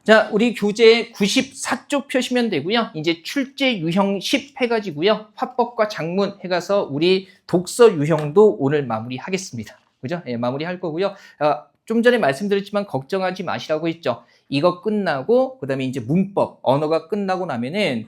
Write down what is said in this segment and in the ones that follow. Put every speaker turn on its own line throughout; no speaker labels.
자, 우리 교재 94쪽 펴시면 되고요. 이제 출제 유형 10 해가지고요. 화법과 작문 해가서 우리 독서 유형도 오늘 마무리하겠습니다. 그죠? 예, 마무리할 거고요. 좀 전에 말씀드렸지만 걱정하지 마시라고 했죠. 이거 끝나고 그다음에 이제 문법, 언어가 끝나고 나면은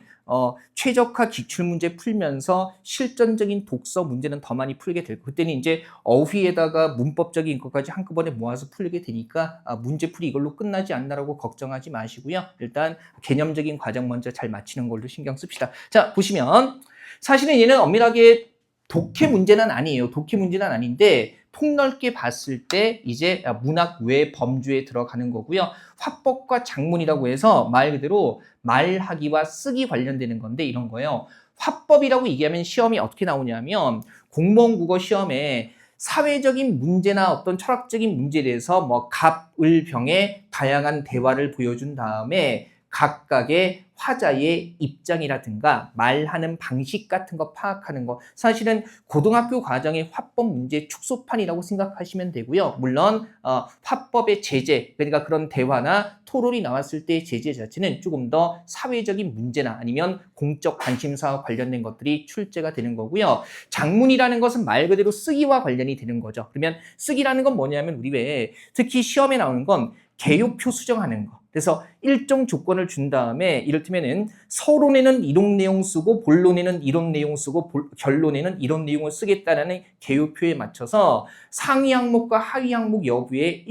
최적화 기출문제 풀면서 실전적인 독서 문제는 더 많이 풀게 될 거예요. 그때는 이제 어휘에다가 문법적인 것까지 한꺼번에 모아서 풀게 되니까 문제풀이 이걸로 끝나지 않나라고 걱정하지 마시고요. 일단 개념적인 과정 먼저 잘 마치는 걸로 신경 씁시다. 자, 보시면 사실은 얘는 엄밀하게 독해 문제는 아니에요. 독해 문제는 아닌데 폭넓게 봤을 때 이제 문학 외 범주에 들어가는 거고요. 화법과 작문이라고 해서 말 그대로 말하기와 쓰기 관련되는 건데 이런 거예요. 화법이라고 얘기하면 시험이 어떻게 나오냐면 공무원 국어 시험에 사회적인 문제나 어떤 철학적인 문제에 대해서 뭐 갑, 을, 병의 다양한 대화를 보여준 다음에 각각의 화자의 입장이라든가 말하는 방식 같은 거 파악하는 거 사실은 고등학교 과정의 화법 문제 축소판이라고 생각하시면 되고요. 물론 화법의 제재 그러니까 그런 대화나 토론이 나왔을 때 제재 자체는 조금 더 사회적인 문제나 아니면 공적 관심사와 관련된 것들이 출제가 되는 거고요. 작문이라는 것은 말 그대로 쓰기와 관련이 되는 거죠. 그러면 쓰기라는 건 뭐냐면 우리 왜 특히 시험에 나오는 건 개요표 수정하는 거. 그래서 일정 조건을 준 다음에 이를테면은 서론에는 이론 내용 쓰고 본론에는 이론 내용 쓰고 결론에는 이론 내용을 쓰겠다라는 개요표에 맞춰서 상위 항목과 하위 항목 여부의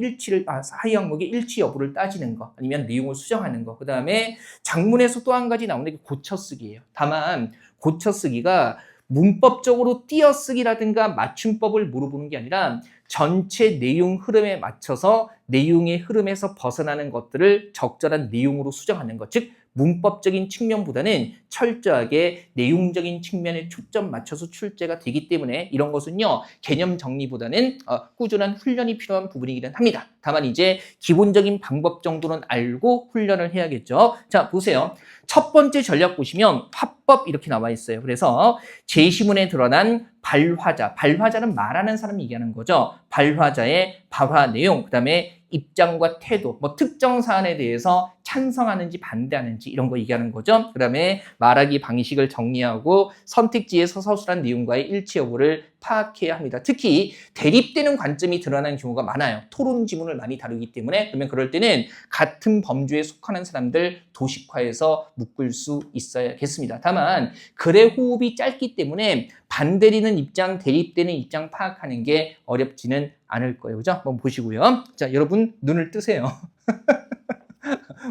하위 항목의 일치 여부를 따지는 거 아니면 내용을 수정하는 거. 그다음에 작문에서 또 한 가지 나오는 게 고쳐쓰기예요. 다만 고쳐쓰기가 문법적으로 띄어쓰기라든가 맞춤법을 물어보는 게 아니라 전체 내용 흐름에 맞춰서 내용의 흐름에서 벗어나는 것들을 적절한 내용으로 수정하는 것. 즉 문법적인 측면보다는 철저하게 내용적인 측면에 초점 맞춰서 출제가 되기 때문에 이런 것은요. 개념 정리보다는 꾸준한 훈련이 필요한 부분이기는 합니다. 다만 이제 기본적인 방법 정도는 알고 훈련을 해야겠죠. 자, 보세요. 첫 번째 전략 보시면 화법 이렇게 나와 있어요. 그래서 제시문에 드러난 발화자, 발화자는 말하는 사람이 얘기하는 거죠. 발화자의 발화 내용, 그다음에 입장과 태도, 뭐 특정 사안에 대해서 찬성하는지 반대하는지 이런 거 얘기하는 거죠. 그다음에 말하기 방식을 정리하고 선택지에서 서술한 내용과의 일치 여부를 파악해야 합니다. 특히 대립되는 관점이 드러나는 경우가 많아요. 토론 지문을 많이 다루기 때문에 그러면 그럴 때는 같은 범주에 속하는 사람들 도식화해서 묶을 수 있어야겠습니다. 다만 글의 호흡이 짧기 때문에 반대되는 입장, 대립되는 입장 파악하는 게 어렵지는 않을 거예요. 그죠? 한번 보시고요. 자, 여러분 눈을 뜨세요.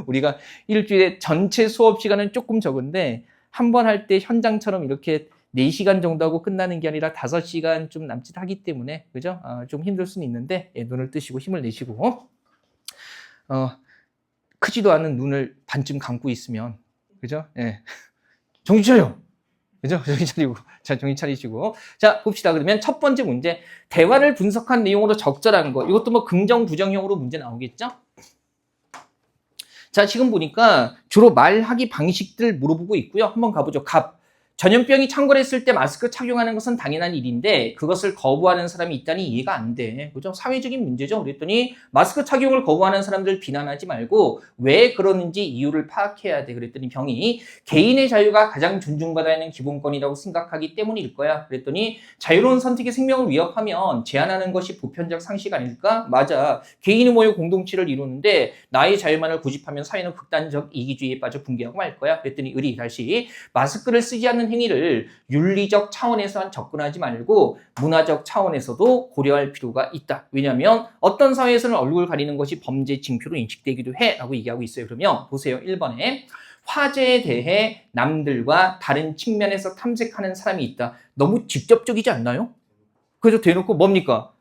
우리가 일주일에 전체 수업 시간은 조금 적은데 한 번 할 때 현장처럼 이렇게 4시간 정도 하고 끝나는 게 아니라 5시간 좀 남짓하기 때문에 그죠? 좀 힘들 수는 있는데 눈을 뜨시고 힘을 내시고 크지도 않은 눈을 반쯤 감고 있으면 그죠? 예. 정신 차려. 그죠? 정신 차리고. 자, 정신 차리시고. 자, 봅시다. 그러면 첫 번째 문제. 대화를 분석한 내용으로 적절한 거. 이것도 뭐 긍정, 부정형으로 문제 나오겠죠? 자, 지금 보니까 주로 말하기 방식들 물어보고 있고요. 한번 가보죠. 갑. 전염병이 창궐했을 때 마스크 착용하는 것은 당연한 일인데 그것을 거부하는 사람이 있다니 이해가 안 돼. 그죠? 사회적인 문제죠. 그랬더니 마스크 착용을 거부하는 사람들 비난하지 말고 왜 그러는지 이유를 파악해야 돼. 그랬더니 병이 개인의 자유가 가장 존중받아야 하는 기본권이라고 생각하기 때문일 거야. 그랬더니 자유로운 선택의 생명을 위협하면 제한하는 것이 보편적 상식 아닐까? 맞아. 개인이 모여 공동체를 이루는데 나의 자유만을 고집하면 사회는 극단적 이기주의에 빠져 붕괴하고 말 거야. 그랬더니 의리 다시 마스크를 쓰지 않는 행위를 윤리적 차원에서만 접근하지 말고 문화적 차원에서도 고려할 필요가 있다. 왜냐하면 어떤 사회에서는 얼굴 가리는 것이 범죄 징표로 인식되기도 해 라고 얘기하고 있어요. 그러면 보세요. 1번에 화제에 대해 남들과 다른 측면에서 탐색하는 사람이 있다. 너무 직접적이지 않나요? 그래서 대놓고 뭡니까?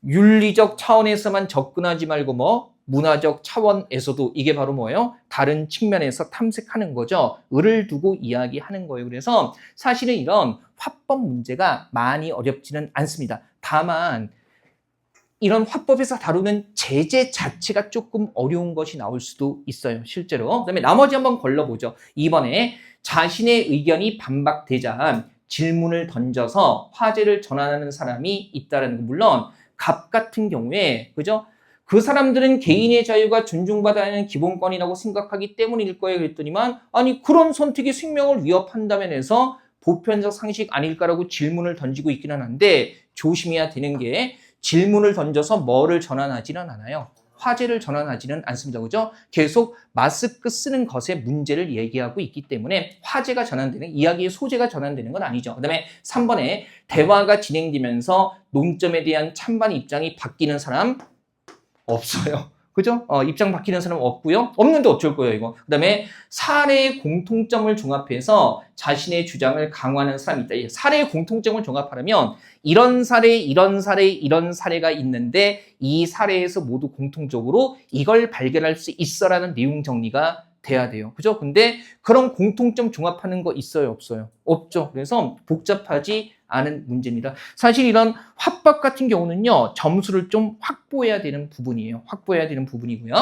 윤리적 차원에서만 접근하지 말고 문화적 차원에서도 이게 바로 뭐예요? 다른 측면에서 탐색하는 거죠. 을을 두고 이야기하는 거예요. 그래서 사실은 이런 화법 문제가 많이 어렵지는 않습니다. 다만 이런 화법에서 다루는 제재 자체가 조금 어려운 것이 나올 수도 있어요. 실제로. 그다음에 나머지 한번 걸러보죠. 2번에 자신의 의견이 반박되자 질문을 던져서 화제를 전환하는 사람이 있다는 거. 물론 갑 같은 경우에 그죠? 그 사람들은 개인의 자유가 존중받아야 하는 기본권이라고 생각하기 때문일 거예요. 그랬더니만 아니 그런 선택이 생명을 위협한다면 해서 보편적 상식 아닐까라고 질문을 던지고 있기는 한데 조심해야 되는 게 질문을 던져서 뭐를 전환하지는 않아요. 화제를 전환하지는 않습니다. 그죠? 계속 마스크 쓰는 것의 문제를 얘기하고 있기 때문에 화제가 전환되는, 이야기의 소재가 전환되는 건 아니죠. 그 다음에 3번에 대화가 진행되면서 논점에 대한 찬반 입장이 바뀌는 사람 없어요. 그죠? 입장 바뀌는 사람 없고요. 없는데 어쩔 거예요, 이거. 그 다음에 사례의 공통점을 종합해서 자신의 주장을 강화하는 사람이 있다. 사례의 공통점을 종합하려면 이런 사례, 이런 사례, 이런 사례가 있는데 이 사례에서 모두 공통적으로 이걸 발견할 수 있어라는 내용 정리가 돼야 돼요. 그죠? 근데 그런 공통점 종합하는 거 있어요, 없어요? 없죠. 그래서 복잡하지 않은 문제입니다. 사실 이런 화법 같은 경우는요, 점수를 좀 확보해야 되는 부분이에요. 확보해야 되는 부분이고요.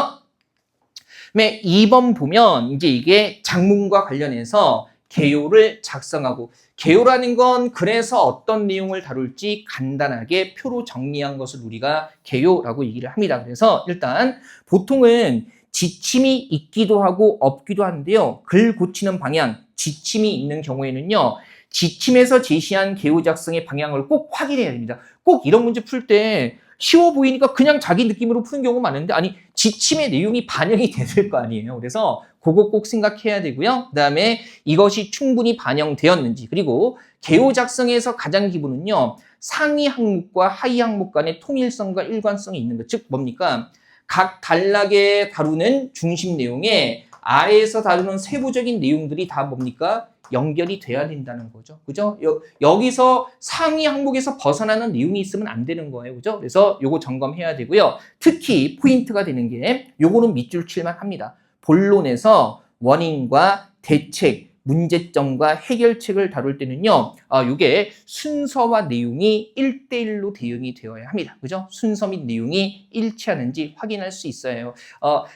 그다음에 2번 보면 이제 이게 작문과 관련해서 개요를 작성하고, 개요라는 건 그래서 어떤 내용을 다룰지 간단하게 표로 정리한 것을 우리가 개요라고 얘기를 합니다. 그래서 일단 보통은 지침이 있기도 하고 없기도 한데요. 글 고치는 방향, 지침이 있는 경우에는요. 지침에서 제시한 개요 작성의 방향을 꼭 확인해야 됩니다. 꼭 이런 문제 풀 때 쉬워 보이니까 그냥 자기 느낌으로 푸는 경우가 많은데 아니 지침의 내용이 반영이 될 거 아니에요. 그래서 그거 꼭 생각해야 되고요. 그다음에 이것이 충분히 반영되었는지, 그리고 개요 작성에서 가장 기본은요. 상위 항목과 하위 항목 간의 통일성과 일관성이 있는 것. 즉 뭡니까? 각 단락에 다루는 중심 내용에 아래에서 다루는 세부적인 내용들이 다 뭡니까? 연결이 돼야 된다는 거죠. 그죠? 여기서 상위 항목에서 벗어나는 내용이 있으면 안 되는 거예요. 그죠? 그래서 요거 점검해야 되고요. 특히 포인트가 되는 게 요거는 밑줄 칠만 합니다. 본론에서 원인과 대책, 문제점과 해결책을 다룰 때는요, 이게 순서와 내용이 1대1로 대응이 되어야 합니다. 그죠? 순서 및 내용이 일치하는지 확인할 수 있어야 해요.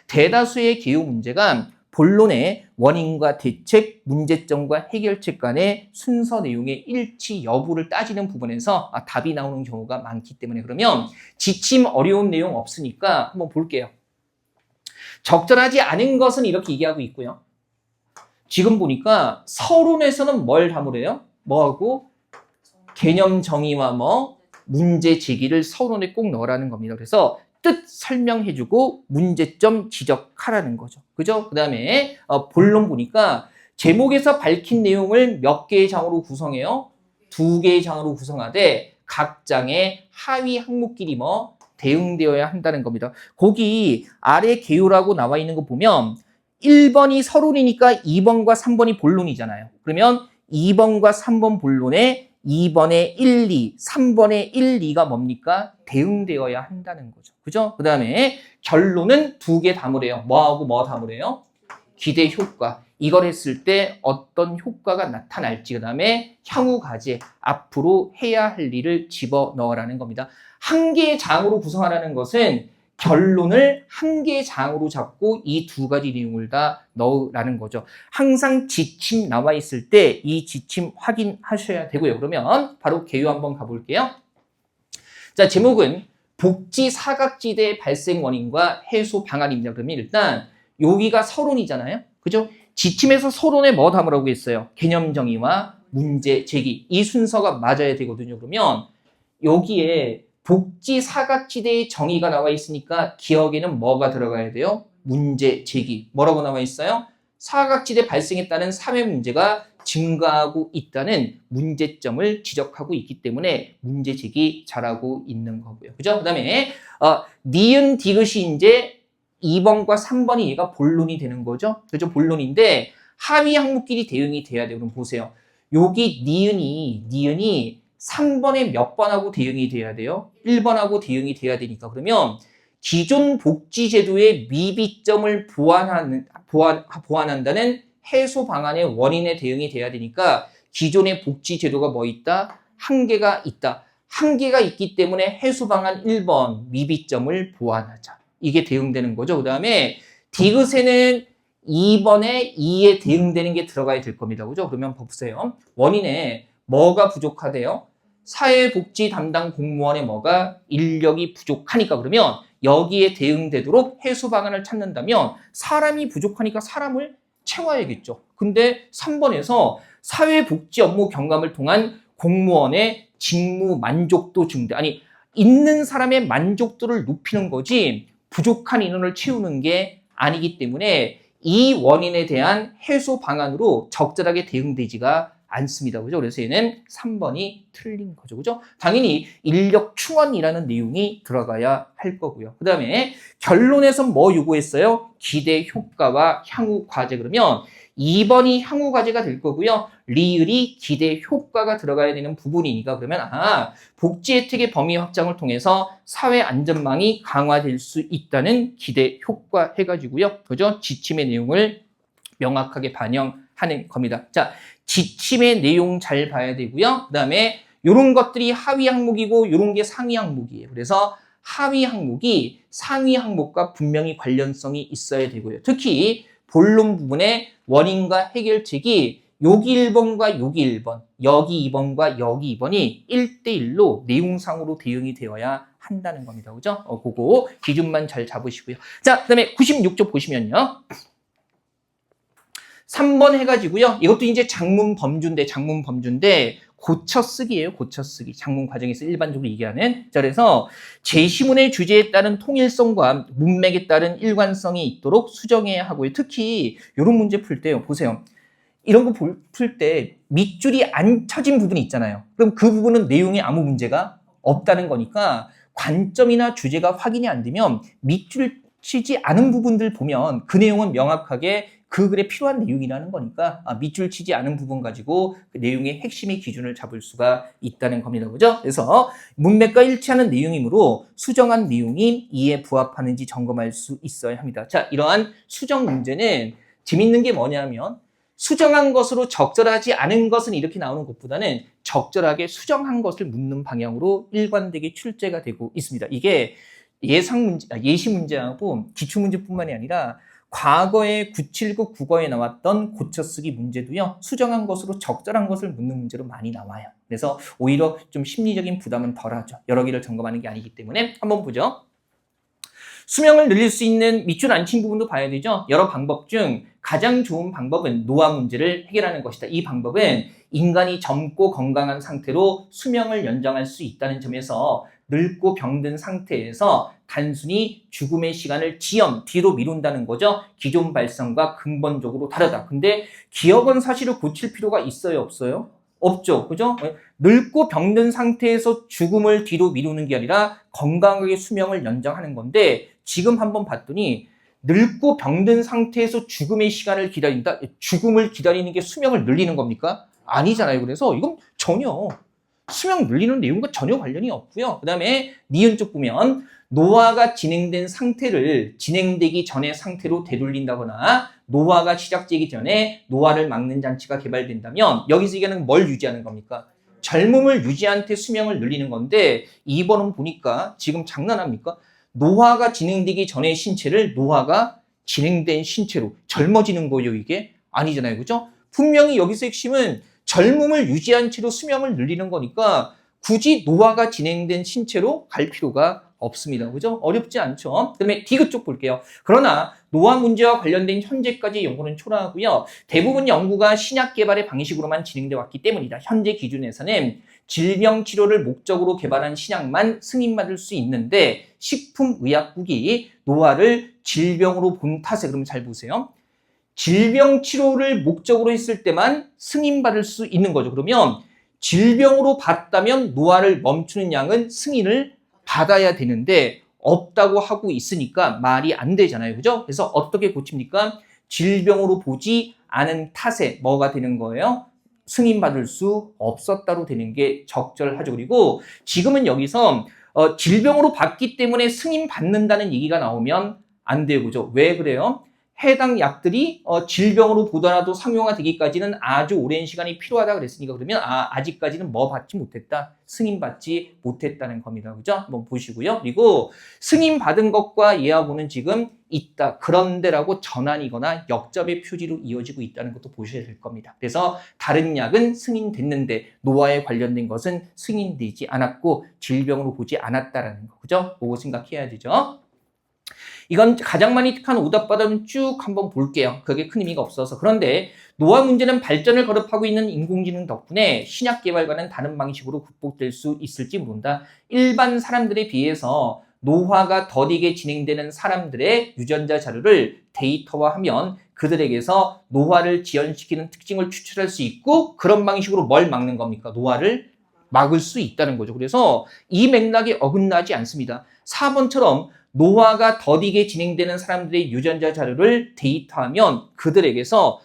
대다수의 개요 문제가 본론의 원인과 대책, 문제점과 해결책 간의 순서 내용의 일치 여부를 따지는 부분에서 답이 나오는 경우가 많기 때문에, 그러면 지침 어려운 내용 없으니까 한번 볼게요. 적절하지 않은 것은 이렇게 얘기하고 있고요. 지금 보니까 서론에서는 뭘 담으래요? 뭐하고? 개념 정의와 문제 제기를 서론에 꼭 넣으라는 겁니다. 그래서 뜻 설명해주고 문제점 지적하라는 거죠. 그죠? 그 다음에 본론 보니까 제목에서 밝힌 내용을 몇 개의 장으로 구성해요? 2개의 장으로 구성하되 각 장의 하위 항목끼리 대응되어야 한다는 겁니다. 거기 아래 개요라고 나와 있는 거 보면 1번이 서론이니까 2번과 3번이 본론이잖아요. 그러면 2번과 3번 본론에 2번의 1, 2, 3번의 1, 2가 뭡니까? 대응되어야 한다는 거죠. 그죠? 그 다음에 결론은 2개 담으래요. 뭐하고 뭐 담으래요? 기대 효과. 이걸 했을 때 어떤 효과가 나타날지, 그 다음에 향후 과제, 앞으로 해야 할 일을 집어넣으라는 겁니다. 한 개의 장으로 구성하라는 것은 결론을 한 개의 장으로 잡고 이 2가지 내용을 다 넣으라는 거죠. 항상 지침 나와 있을 때 이 지침 확인하셔야 되고요. 그러면 바로 개요 한번 가볼게요. 자, 제목은 복지 사각지대 발생 원인과 해소 방안입니다. 그러면 일단 여기가 서론이잖아요. 그죠? 지침에서 서론에 뭐 담으라고 했어요? 개념 정의와 문제 제기. 이 순서가 맞아야 되거든요. 그러면 여기에 복지 사각지대의 정의가 나와 있으니까 기억에는 뭐가 들어가야 돼요? 문제 제기. 뭐라고 나와 있어요? 사각지대 발생에 따른 사회 문제가 증가하고 있다는 문제점을 지적하고 있기 때문에 문제 제기 잘하고 있는 거고요. 그죠? 그 다음에 니은 디귿이 이제 2번과 3번이 얘가 본론이 되는 거죠. 그죠? 본론인데 하위 항목끼리 대응이 돼야 돼요. 그럼 보세요. 여기 니은이 3번에 몇 번하고 대응이 돼야 돼요? 1번하고 대응이 돼야 되니까. 그러면 기존 복지제도의 미비점을 보완한다는 해소 방안의 원인에 대응이 돼야 되니까 기존의 복지제도가 뭐 있다? 한계가 있다. 한계가 있기 때문에 해소 방안 1번 미비점을 보완하자. 이게 대응되는 거죠. 그 다음에 디귿에는 2번에 2에 대응되는 게 들어가야 될 겁니다. 그죠? 그러면 보세요. 원인에 뭐가 부족하대요? 사회복지 담당 공무원의 뭐가 인력이 부족하니까. 그러면 여기에 대응되도록 해소 방안을 찾는다면 사람이 부족하니까 사람을 채워야겠죠. 근데 3번에서 사회복지 업무 경감을 통한 공무원의 직무 만족도 증대. 아니, 있는 사람의 만족도를 높이는 거지 부족한 인원을 채우는 게 아니기 때문에 이 원인에 대한 해소 방안으로 적절하게 대응되지가 않습니다. 그죠? 그래서 얘는 3번이 틀린 거죠. 그죠? 당연히 인력 충원이라는 내용이 들어가야 할 거고요. 그 다음에 결론에서 뭐 요구했어요? 기대 효과와 향후 과제. 그러면 2번이 향후 과제가 될 거고요. 리을이 기대 효과가 들어가야 되는 부분이니까 그러면 복지 혜택의 범위 확장을 통해서 사회 안전망이 강화될 수 있다는 기대 효과 해가지고요. 그죠? 지침의 내용을 명확하게 반영하는 겁니다. 자, 지침의 내용 잘 봐야 되고요. 그 다음에 이런 것들이 하위 항목이고 이런 게 상위 항목이에요. 그래서 하위 항목이 상위 항목과 분명히 관련성이 있어야 되고요. 특히 본론 부분에 원인과 해결책이 여기 1번과 여기 1번, 여기 2번과 여기 2번이 1대1로 내용상으로 대응이 되어야 한다는 겁니다. 그죠? 그거 기준만 잘 잡으시고요. 자, 그 다음에 96쪽 보시면요. 3번 해가지고요. 이것도 이제 장문 범주인데 고쳐쓰기예요. 고쳐쓰기. 장문 과정에서 일반적으로 얘기하는. 자, 그래서 제시문의 주제에 따른 통일성과 문맥에 따른 일관성이 있도록 수정해야 하고요. 특히 이런 문제 풀 때요. 보세요. 이런 거 풀 때 밑줄이 안 쳐진 부분이 있잖아요. 그럼 그 부분은 내용에 아무 문제가 없다는 거니까 관점이나 주제가 확인이 안 되면 밑줄 치지 않은 부분들 보면 그 내용은 명확하게 그 글에 필요한 내용이라는 거니까 밑줄 치지 않은 부분 가지고 그 내용의 핵심의 기준을 잡을 수가 있다는 겁니다. 그죠? 그래서 문맥과 일치하는 내용이므로 수정한 내용이 이에 부합하는지 점검할 수 있어야 합니다. 자, 이러한 수정 문제는 재밌는 게 뭐냐면 수정한 것으로 적절하지 않은 것은 이렇게 나오는 것보다는 적절하게 수정한 것을 묻는 방향으로 일관되게 출제가 되고 있습니다. 이게 예시 문제하고 기출문제뿐만이 아니라 과거에 979 국어에 나왔던 고쳐쓰기 문제도요. 수정한 것으로 적절한 것을 묻는 문제로 많이 나와요. 그래서 오히려 좀 심리적인 부담은 덜하죠. 여러 개를 점검하는 게 아니기 때문에 한번 보죠. 수명을 늘릴 수 있는 밑줄 안 친 부분도 봐야 되죠. 여러 방법 중 가장 좋은 방법은 노화 문제를 해결하는 것이다. 이 방법은 인간이 젊고 건강한 상태로 수명을 연장할 수 있다는 점에서 늙고 병든 상태에서 단순히 죽음의 시간을 뒤로 미룬다는 거죠. 기존 발상과 근본적으로 다르다. 근데 기억은 사실을 고칠 필요가 있어요, 없어요? 없죠. 그죠? 늙고 병든 상태에서 죽음을 뒤로 미루는 게 아니라 건강하게 수명을 연장하는 건데 지금 한번 봤더니 늙고 병든 상태에서 죽음의 시간을 기다린다? 죽음을 기다리는 게 수명을 늘리는 겁니까? 아니잖아요. 그래서 이건 전혀 수명 늘리는 내용과 전혀 관련이 없고요. 그 다음에 니은 쪽 보면 노화가 진행되기 전의 상태로 되돌린다거나 노화가 시작되기 전에 노화를 막는 장치가 개발된다면 여기서 얘기하는 뭘 유지하는 겁니까? 젊음을 유지한 채 수명을 늘리는 건데 2번은 보니까 지금 장난합니까? 노화가 진행되기 전의 신체를 노화가 진행된 신체로 젊어지는 거예요, 이게? 아니잖아요. 그죠? 분명히 여기서 핵심은 젊음을 유지한 채로 수명을 늘리는 거니까 굳이 노화가 진행된 신체로 갈 필요가 없습니다. 그죠? 어렵지 않죠? 그 다음에 디귿 쪽 볼게요. 그러나 노화 문제와 관련된 현재까지 연구는 초라하고요. 대부분 연구가 신약 개발의 방식으로만 진행되어 왔기 때문이다. 현재 기준에서는 질병 치료를 목적으로 개발한 신약만 승인받을 수 있는데 식품의약국이 노화를 질병으로 본 탓에, 그러면 잘 보세요. 질병 치료를 목적으로 했을 때만 승인받을 수 있는 거죠. 그러면 질병으로 봤다면 노화를 멈추는 양은 승인을 받아야 되는데 없다고 하고 있으니까 말이 안 되잖아요. 그죠? 그래서 어떻게 고칩니까? 질병으로 보지 않은 탓에 뭐가 되는 거예요? 승인받을 수 없었다로 되는 게 적절하죠. 그리고 지금은 여기서 질병으로 봤기 때문에 승인받는다는 얘기가 나오면 안 돼요. 그죠? 왜 그래요? 해당 약들이 질병으로 보더라도 상용화되기까지는 아주 오랜 시간이 필요하다 그랬으니까 그러면 아직까지는 뭐 받지 못했다? 승인받지 못했다는 겁니다. 그죠? 한번 보시고요. 그리고 승인받은 것과 얘하고는 지금 있다. 그런데라고 전환이거나 역접의 표지로 이어지고 있다는 것도 보셔야 될 겁니다. 그래서 다른 약은 승인됐는데 노화에 관련된 것은 승인되지 않았고 질병으로 보지 않았다라는 거. 그죠? 그거 생각해야 되죠. 이건 가장 많이 택한 오답받아는 쭉 한번 볼게요. 그게 큰 의미가 없어서. 그런데 노화 문제는 발전을 거듭하고 있는 인공지능 덕분에 신약 개발과는 다른 방식으로 극복될 수 있을지 모른다. 일반 사람들에 비해서 노화가 더디게 진행되는 사람들의 유전자 자료를 데이터화하면 그들에게서 노화를 지연시키는 특징을 추출할 수 있고 그런 방식으로 뭘 막는 겁니까? 노화를 막을 수 있다는 거죠. 그래서 이 맥락이 어긋나지 않습니다. 4번처럼 노화가 더디게 진행되는 사람들의 유전자 자료를 데이터하면 그들에게서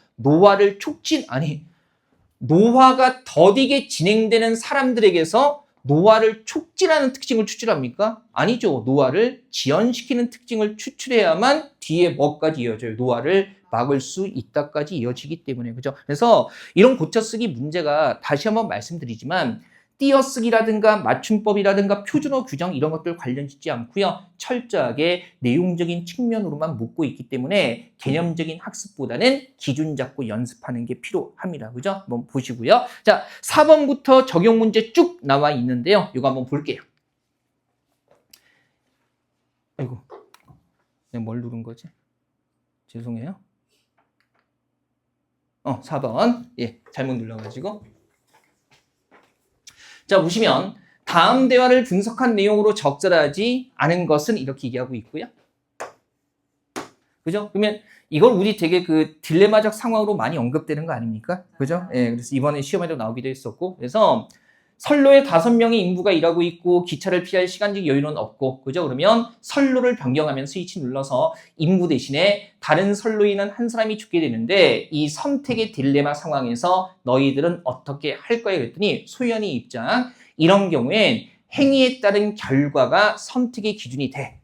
노화가 더디게 진행되는 사람들에게서 노화를 촉진하는 특징을 추출합니까? 아니죠. 노화를 지연시키는 특징을 추출해야만 뒤에 뭐까지 이어져요? 노화를 막을 수 있다까지 이어지기 때문에. 그죠? 그래서 이런 고쳐쓰기 문제가 다시 한번 말씀드리지만 띄어쓰기라든가 맞춤법이라든가 표준어 규정 이런 것들 관련 짓지 않고요. 철저하게 내용적인 측면으로만 묻고 있기 때문에 개념적인 학습보다는 기준 잡고 연습하는 게 필요합니다. 그죠? 한번 보시고요. 자, 4번부터 적용 문제 쭉 나와 있는데요. 이거 한번 볼게요. 아이고, 내가 뭘 누른 거지? 죄송해요. 4번. 예, 잘못 눌러가지고. 자, 보시면 다음 대화를 분석한 내용으로 적절하지 않은 것은 이렇게 얘기하고 있고요. 그죠? 그러면 이걸 우리 되게 그 딜레마적 상황으로 많이 언급되는 거 아닙니까? 그죠? 예, 그래서 이번에 시험에도 나오기도 했었고. 그래서 선로에 5명의 인부가 일하고 있고 기차를 피할 시간적 여유는 없고, 그죠? 그러면 선로를 변경하면 스위치 눌러서 인부 대신에 다른 선로에 있는 한 사람이 죽게 되는데 이 선택의 딜레마 상황에서 너희들은 어떻게 할 거야? 그랬더니 소연이 입장, 이런 경우엔 행위에 따른 결과가 선택의 기준이 돼.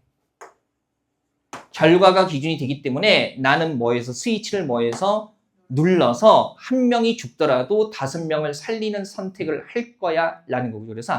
결과가 기준이 되기 때문에 나는 뭐해서 스위치를 뭐해서 눌러서 한 명이 죽더라도 5명을 살리는 선택을 할 거야 라는 거고요. 그래서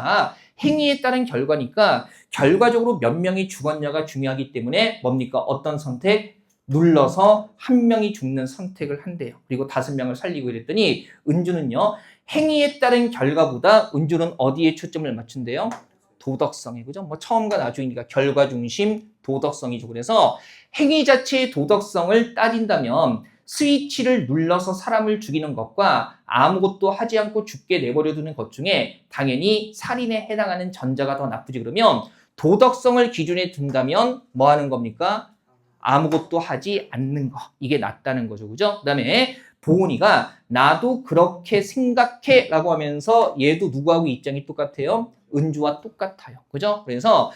행위에 따른 결과니까 결과적으로 몇 명이 죽었냐가 중요하기 때문에 뭡니까? 어떤 선택? 눌러서 한 명이 죽는 선택을 한대요. 그리고 5명을 살리고 이랬더니 은주는요. 행위에 따른 결과보다 은주는 어디에 초점을 맞춘대요? 도덕성에. 그죠? 뭐 처음과 나중이니까 결과 중심 도덕성이죠. 그래서 행위 자체의 도덕성을 따진다면 스위치를 눌러서 사람을 죽이는 것과 아무것도 하지 않고 죽게 내버려두는 것 중에 당연히 살인에 해당하는 전자가 더 나쁘지. 그러면 도덕성을 기준에 둔다면 뭐 하는 겁니까? 아무것도 하지 않는 거. 이게 낫다는 거죠. 그죠? 그 다음에 보은이가 나도 그렇게 생각해 라고 하면서 얘도 누구하고 입장이 똑같아요? 은주와 똑같아요. 그죠? 그래서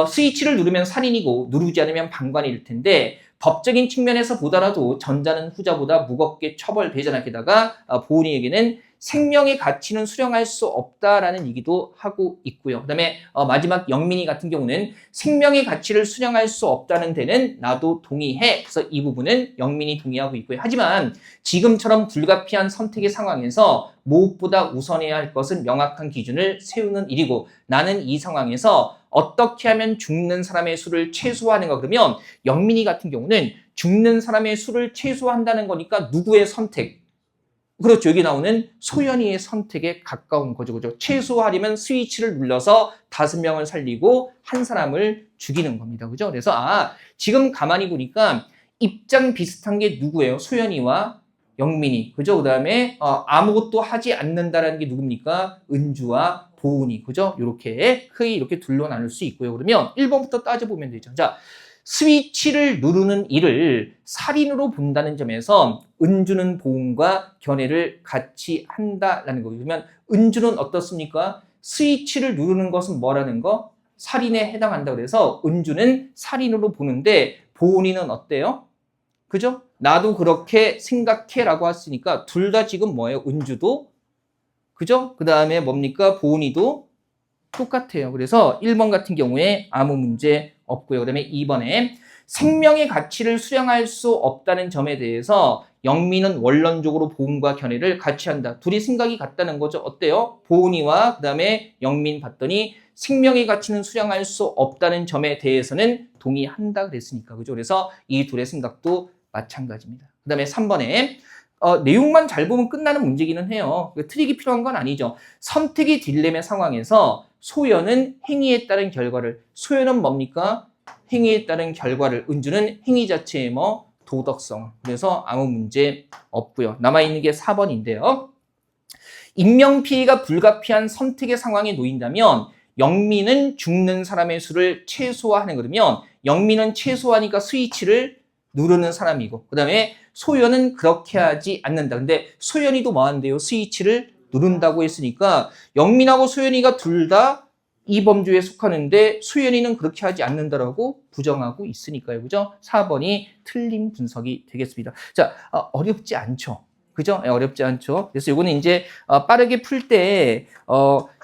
스위치를 누르면 살인이고 누르지 않으면 방관일 텐데 법적인 측면에서 보더라도 전자는 후자보다 무겁게 처벌되잖아. 게다가 보은이에게는 생명의 가치는 수령할 수 없다라는 얘기도 하고 있고요. 그다음에 마지막 영민이 같은 경우는 생명의 가치를 수령할 수 없다는 데는 나도 동의해. 그래서 이 부분은 영민이 동의하고 있고요. 하지만 지금처럼 불가피한 선택의 상황에서 무엇보다 우선해야 할 것은 명확한 기준을 세우는 일이고 나는 이 상황에서 어떻게 하면 죽는 사람의 수를 최소화하는가 그러면 영민이 같은 경우는 죽는 사람의 수를 최소화한다는 거니까 누구의 선택? 그렇죠. 여기 나오는 소연이의 선택에 가까운 거죠. 그죠? 최소화하려면 스위치를 눌러서 5명을 살리고 한 사람을 죽이는 겁니다. 그죠? 그래서 지금 가만히 보니까 입장 비슷한 게 누구예요? 소연이와 영민이. 그죠? 그 다음에 아무것도 하지 않는다라는 게 누굽니까? 은주와 보은이. 그죠? 이렇게 크게 이렇게 둘로 나눌 수 있고요. 그러면 1번부터 따져보면 되죠. 자, 스위치를 누르는 일을 살인으로 본다는 점에서 은주는 보은과 견해를 같이 한다라는 거예요. 그러면 은주는 어떻습니까? 스위치를 누르는 것은 뭐라는 거? 살인에 해당한다. 그래서 은주는 살인으로 보는데 보은이는 어때요? 그죠? 나도 그렇게 생각해라고 했으니까 둘 다 지금 뭐예요? 은주도 그죠? 그 다음에 뭡니까? 보은이도 똑같아요. 그래서 1번 같은 경우에 아무 문제 없고요. 그 다음에 2번에 생명의 가치를 수령할 수 없다는 점에 대해서 영민은 원론적으로 보은과 견해를 같이 한다. 둘이 생각이 같다는 거죠. 어때요? 보은이와 그 다음에 영민 봤더니 생명의 가치는 수령할 수 없다는 점에 대해서는 동의한다 그랬으니까. 그죠? 그래서 이 둘의 생각도 마찬가지입니다. 그 다음에 3번에 내용만 잘 보면 끝나는 문제기는 해요. 트릭이 필요한 건 아니죠. 선택의 딜레마 상황에서 소연은 행위에 따른 결과를, 소연은 뭡니까? 행위에 따른 결과를 은주는 행위 자체의 뭐 도덕성. 그래서 아무 문제 없고요. 남아있는 게 4번인데요. 인명피해가 불가피한 선택의 상황에 놓인다면 영민은 죽는 사람의 수를 최소화하는 거라면 영민은 최소화하니까 스위치를 누르는 사람이고 그 다음에 소연은 그렇게 하지 않는다. 근데 소연이도 뭐 한대요? 스위치를 누른다고 했으니까 영민하고 소연이가 둘 다 이 범주에 속하는데 소연이는 그렇게 하지 않는다라고 부정하고 있으니까요. 그죠? 4번이 틀린 분석이 되겠습니다. 자, 어렵지 않죠? 그죠? 어렵지 않죠? 그래서 이거는 이제 빠르게 풀 때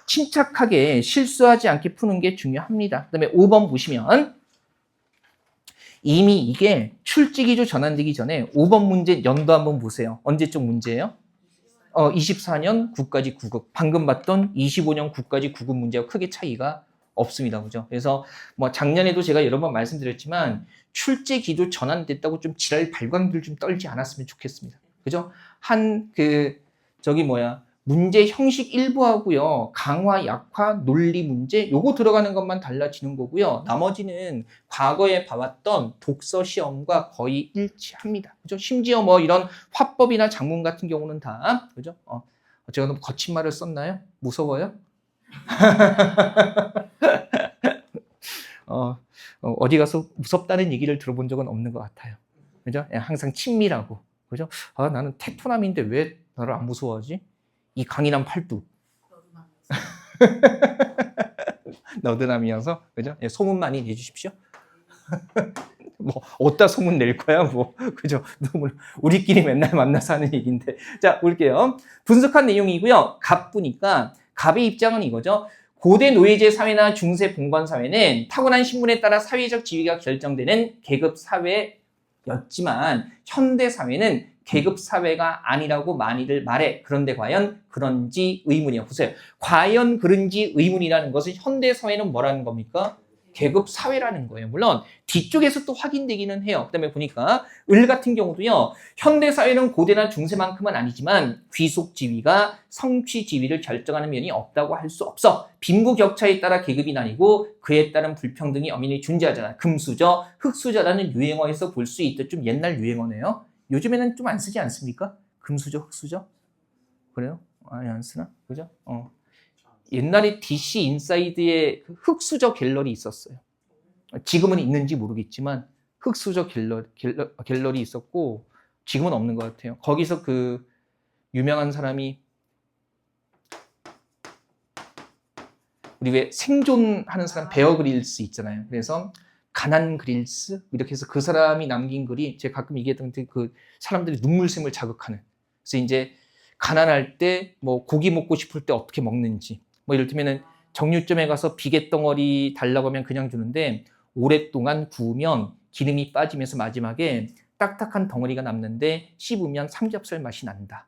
침착하게 실수하지 않게 푸는 게 중요합니다. 그 다음에 5번 보시면 이미 이게 출제기조 전환되기 전에 5번 문제 연도 한번 보세요. 언제적 문제예요? 24년 국가직 9급. 방금 봤던 25년 국가직 9급 문제와 크게 차이가 없습니다. 그죠? 그래서 뭐 작년에도 제가 여러 번 말씀드렸지만 출제 기조 전환됐다고 좀 지랄 발광들 좀 떨지 않았으면 좋겠습니다. 그죠? 문제 형식 일부하고요. 강화, 약화, 논리 문제 요거 들어가는 것만 달라지는 거고요. 나머지는 과거에 봐왔던 독서 시험과 거의 일치합니다. 그죠? 심지어 뭐 이런 화법이나 작문 같은 경우는 다 그죠? 제가 너무 거친 말을 썼나요? 무서워요? 어디 가서 무섭다는 얘기를 들어본 적은 없는 것 같아요. 그죠? 항상 친밀하고. 그죠? 나는 테토남인데 왜 나를 안 무서워하지? 이 강인한 팔뚝. 너드남이어서, 그죠? 소문 많이 내주십시오. 뭐, 어디다 소문 낼 거야, 뭐. 그죠? 우리끼리 맨날 만나서 하는 얘기인데. 자, 볼게요. 분석한 내용이고요. 갑부니까, 갑의 입장은 이거죠. 고대 노예제 사회나 중세 봉건 사회는 타고난 신분에 따라 사회적 지위가 결정되는 계급 사회였지만, 현대 사회는 계급 사회가 아니라고 많이들 말해. 그런데 과연 그런지 의문이에요. 보세요. 과연 그런지 의문이라는 것은 현대 사회는 뭐라는 겁니까? 계급 사회라는 거예요. 물론 뒤쪽에서 또 확인되기는 해요. 그다음에 보니까 을 같은 경우도요. 현대 사회는 고대나 중세만큼은 아니지만 귀속 지위가 성취 지위를 결정하는 면이 없다고 할 수 없어. 빈부격차에 따라 계급이 나뉘고 그에 따른 불평등이 엄연히 존재하잖아. 금수저, 흑수저라는 유행어에서 볼 수 있듯 좀 옛날 유행어네요. 요즘에는 좀 안 쓰지 않습니까? 금수저, 흑수저? 그래요? 아니, 안 쓰나? 그죠? 옛날에 DC 인사이드에 흑수저 갤러리 있었어요. 지금은 있는지 모르겠지만 흑수저 갤러리 있었고 지금은 없는 것 같아요. 거기서 그 유명한 사람이 우리 왜 생존하는 사람 베어 그릴스 있잖아요. 그래서 가난 그릴스 이렇게 해서 그 사람이 남긴 글이 제가 가끔 얘기했던 그 사람들이 눈물샘을 자극하는. 그래서 이제 가난할 때 뭐 고기 먹고 싶을 때 어떻게 먹는지 뭐 이를테면은 정육점에 가서 비계덩어리 달라고 하면 그냥 주는데 오랫동안 구우면 기름이 빠지면서 마지막에 딱딱한 덩어리가 남는데 씹으면 삼겹살 맛이 난다.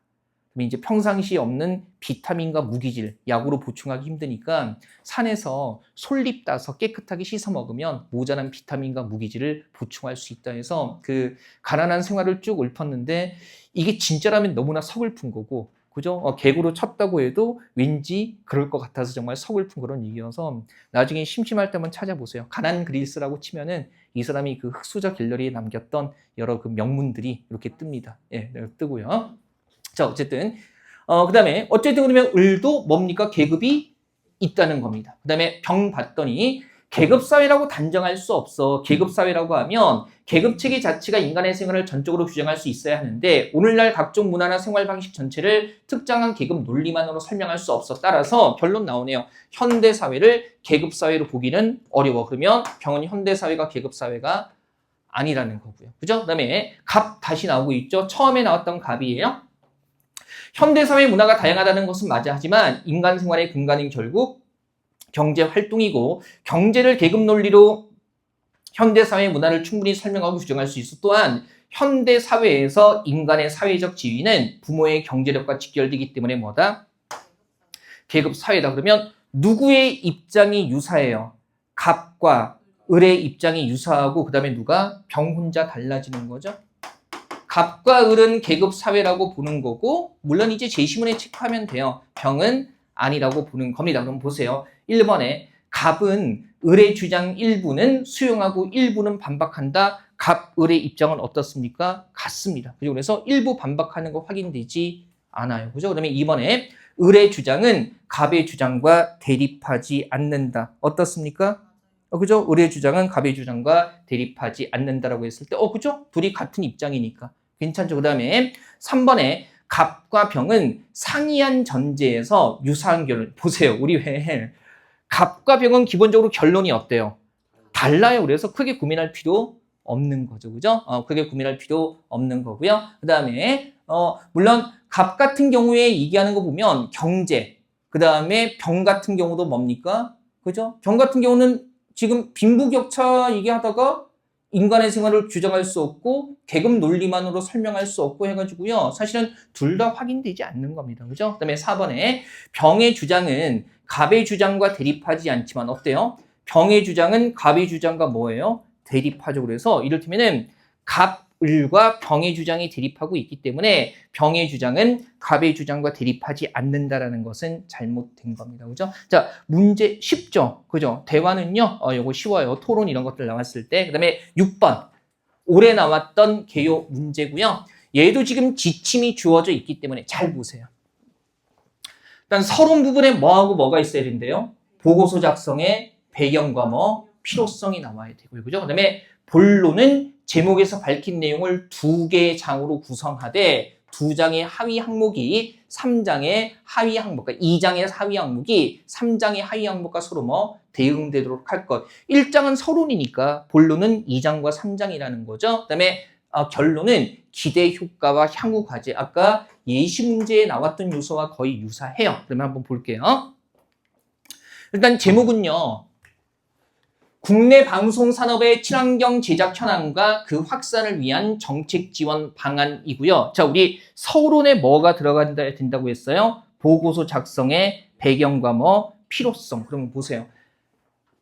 이제 평상시에 없는 비타민과 무기질, 약으로 보충하기 힘드니까 산에서 솔잎 따서 깨끗하게 씻어 먹으면 모자란 비타민과 무기질을 보충할 수 있다 해서 그 가난한 생활을 쭉 읊었는데 이게 진짜라면 너무나 서글픈 거고, 그죠? 개구로 쳤다고 해도 왠지 그럴 것 같아서 정말 서글픈 그런 얘기여서 나중에 심심할 때 한번 찾아보세요. 가난 그릴스라고 치면은 이 사람이 그 흑수저 갤러리에 남겼던 여러 그 명문들이 이렇게 뜹니다. 예, 뜨고요. 자, 어쨌든 그 다음에 어쨌든 그러면 을도 뭡니까? 계급이 있다는 겁니다. 그 다음에 병 봤더니 계급사회라고 단정할 수 없어. 계급사회라고 하면 계급체계 자체가 인간의 생활을 전적으로 규정할 수 있어야 하는데 오늘날 각종 문화나 생활 방식 전체를 특정한 계급 논리만으로 설명할 수 없어. 따라서 결론 나오네요. 현대사회를 계급사회로 보기는 어려워. 그러면 병은 현대사회가 계급사회가 아니라는 거고요. 그죠? 그 다음에 갑 다시 나오고 있죠. 처음에 나왔던 갑이에요. 현대사회 문화가 다양하다는 것은 맞아. 하지만 인간 생활의 근간은 결국 경제활동이고 경제를 계급 논리로 현대사회 문화를 충분히 설명하고 규정할 수 있어. 또한 현대사회에서 인간의 사회적 지위는 부모의 경제력과 직결되기 때문에 뭐다? 계급사회다. 그러면 누구의 입장이 유사해요? 갑과 을의 입장이 유사하고 그 다음에 누가? 병 혼자 달라지는 거죠. 갑과 을은 계급 사회라고 보는 거고 물론 이제 제시문에 체크하면 돼요. 병은 아니라고 보는 겁니다. 그럼 보세요. 1번에 갑은 을의 주장 일부는 수용하고 일부는 반박한다. 갑, 을의 입장은 어떻습니까? 같습니다. 그죠? 그래서 일부 반박하는 거 확인되지 않아요. 그죠? 그다음에 2번에 을의 주장은 갑의 주장과 대립하지 않는다. 어떻습니까? 그죠? 을의 주장은 갑의 주장과 대립하지 않는다라고 했을 때, 그죠? 둘이 같은 입장이니까. 괜찮죠? 그 다음에 3번에 갑과 병은 상이한 전제에서 유사한 결론. 보세요. 우리 왜 갑과 병은 기본적으로 결론이 어때요? 달라요. 그래서 크게 고민할 필요 없는 거죠. 그죠? 크게 고민할 필요 없는 거고요. 그 다음에, 물론 갑 같은 경우에 얘기하는 거 보면 경제, 그 다음에 병 같은 경우도 뭡니까? 그죠? 병 같은 경우는 지금 빈부격차 얘기하다가 인간의 생활을 규정할 수 없고 계급 논리만으로 설명할 수 없고 해가지고요. 사실은 둘 다 확인되지 않는 겁니다. 그죠? 그 다음에 4번에 병의 주장은 갑의 주장과 대립하지 않지만 어때요? 병의 주장은 갑의 주장과 뭐예요? 대립하죠. 그래서 이를테면은 갑을과 병의 주장이 대립하고 있기 때문에 병의 주장은 갑의 주장과 대립하지 않는다라는 것은 잘못된 겁니다. 그죠? 자, 문제 쉽죠? 그죠? 대화는요, 요거 쉬워요. 토론 이런 것들 나왔을 때. 그 다음에 6번. 올해 나왔던 개요 문제고요. 얘도 지금 지침이 주어져 있기 때문에 잘 보세요. 일단 서론 부분에 뭐하고 뭐가 있어야 된대요? 보고서 작성에 배경과 필요성이 나와야 되고요. 그죠? 그 다음에 본론은 제목에서 밝힌 내용을 2개의 장으로 구성하되 2장의 하위 항목이 3장의 하위 항목, 그러니까 2장의 하위 항목이 3장의 하위 항목과 서로 대응되도록 할 것. 1장은 서론이니까 본론은 2장과 3장이라는 거죠. 그 다음에 결론은 기대 효과와 향후 과제. 아까 예시 문제에 나왔던 요소와 거의 유사해요. 그러면 한번 볼게요. 일단 제목은요. 국내 방송 산업의 친환경 제작 현황과 그 확산을 위한 정책 지원 방안이고요. 자, 우리 서론에 뭐가 들어간다 된다고 했어요? 보고서 작성의 배경과 필요성. 그러면 보세요.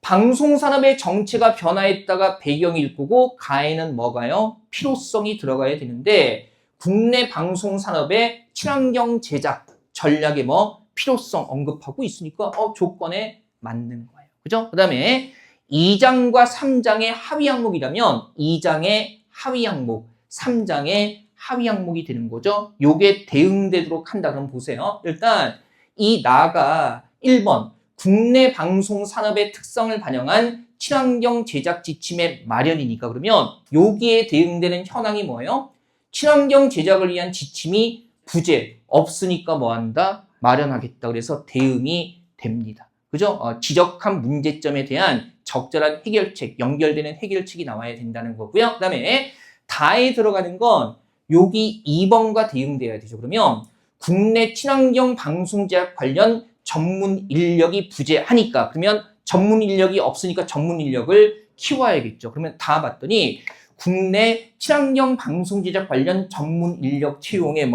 방송 산업의 정체가 변화했다가 배경일 거고 가에는 뭐가요? 필요성이 들어가야 되는데 국내 방송 산업의 친환경 제작 전략의 필요성 언급하고 있으니까 조건에 맞는 거예요. 그죠? 그다음에 2장과 3장의 하위 항목이라면 2장의 하위 항목, 3장의 하위 항목이 되는 거죠. 요게 대응되도록 한다. 그럼 보세요. 일단 이 나가 1번 국내 방송 산업의 특성을 반영한 친환경 제작 지침의 마련이니까 그러면 여기에 대응되는 현황이 뭐예요? 친환경 제작을 위한 지침이 부재, 없으니까 뭐한다? 마련하겠다. 그래서 대응이 됩니다. 그죠? 지적한 문제점에 대한 적절한 해결책, 연결되는 해결책이 나와야 된다는 거고요. 그 다음에 다에 들어가는 건 여기 2번과 대응돼야 되죠. 그러면 국내 친환경 방송 제작 관련 전문 인력이 부재하니까 그러면 전문 인력이 없으니까 전문 인력을 키워야겠죠. 그러면 다 봤더니 국내 친환경 방송 제작 관련 전문 인력 채용의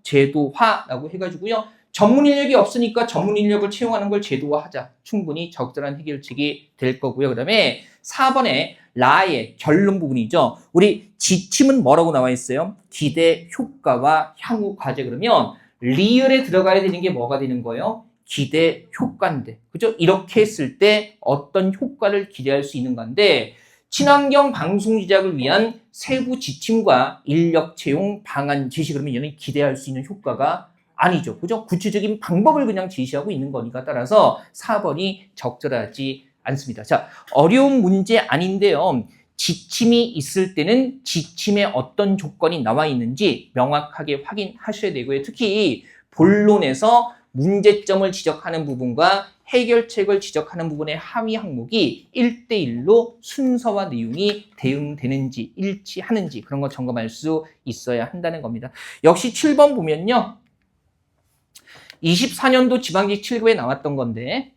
제도화라고 해가지고요. 전문 인력이 없으니까 전문 인력을 채용하는 걸 제도화하자. 충분히 적절한 해결책이 될 거고요. 그 다음에 4번에 라의 결론 부분이죠. 우리 지침은 뭐라고 나와 있어요? 기대 효과와 향후 과제. 그러면 리을에 들어가야 되는 게 뭐가 되는 거예요? 기대 효과인데. 그죠? 이렇게 했을 때 어떤 효과를 기대할 수 있는 건데 친환경 방송 제작을 위한 세부 지침과 인력 채용 방안 제시. 그러면 얘는 기대할 수 있는 효과가 아니죠. 그죠? 구체적인 방법을 그냥 제시하고 있는 거니까 따라서 4번이 적절하지 않습니다. 자, 어려운 문제 아닌데요. 지침이 있을 때는 지침에 어떤 조건이 나와 있는지 명확하게 확인하셔야 되고요. 특히 본론에서 문제점을 지적하는 부분과 해결책을 지적하는 부분의 하위 항목이 1대1로 순서와 내용이 대응되는지 일치하는지 그런 거 점검할 수 있어야 한다는 겁니다. 역시 7번 보면요. 24년도 지방직 7급에 나왔던 건데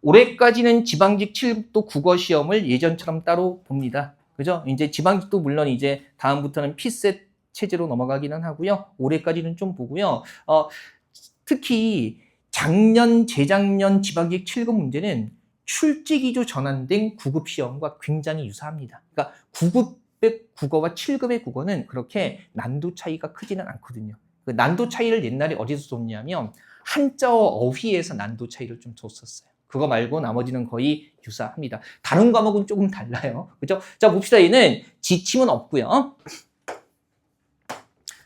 올해까지는 지방직 7급도 국어 시험을 예전처럼 따로 봅니다. 그죠? 이제 지방직도 물론 이제 다음부터는 피셋 체제로 넘어가기는 하고요. 올해까지는 좀 보고요. 특히 작년, 재작년 지방직 7급 문제는 출제 기조 전환된 9급 시험과 굉장히 유사합니다. 그러니까 9급의 국어와 7급의 국어는 그렇게 난도 차이가 크지는 않거든요. 그 난도 차이를 옛날에 어디서 줬냐면 한자어 어휘에서 난도 차이를 좀 줬었어요. 그거 말고 나머지는 거의 유사합니다. 다른 과목은 조금 달라요. 그죠? 자, 봅시다. 얘는 지침은 없고요.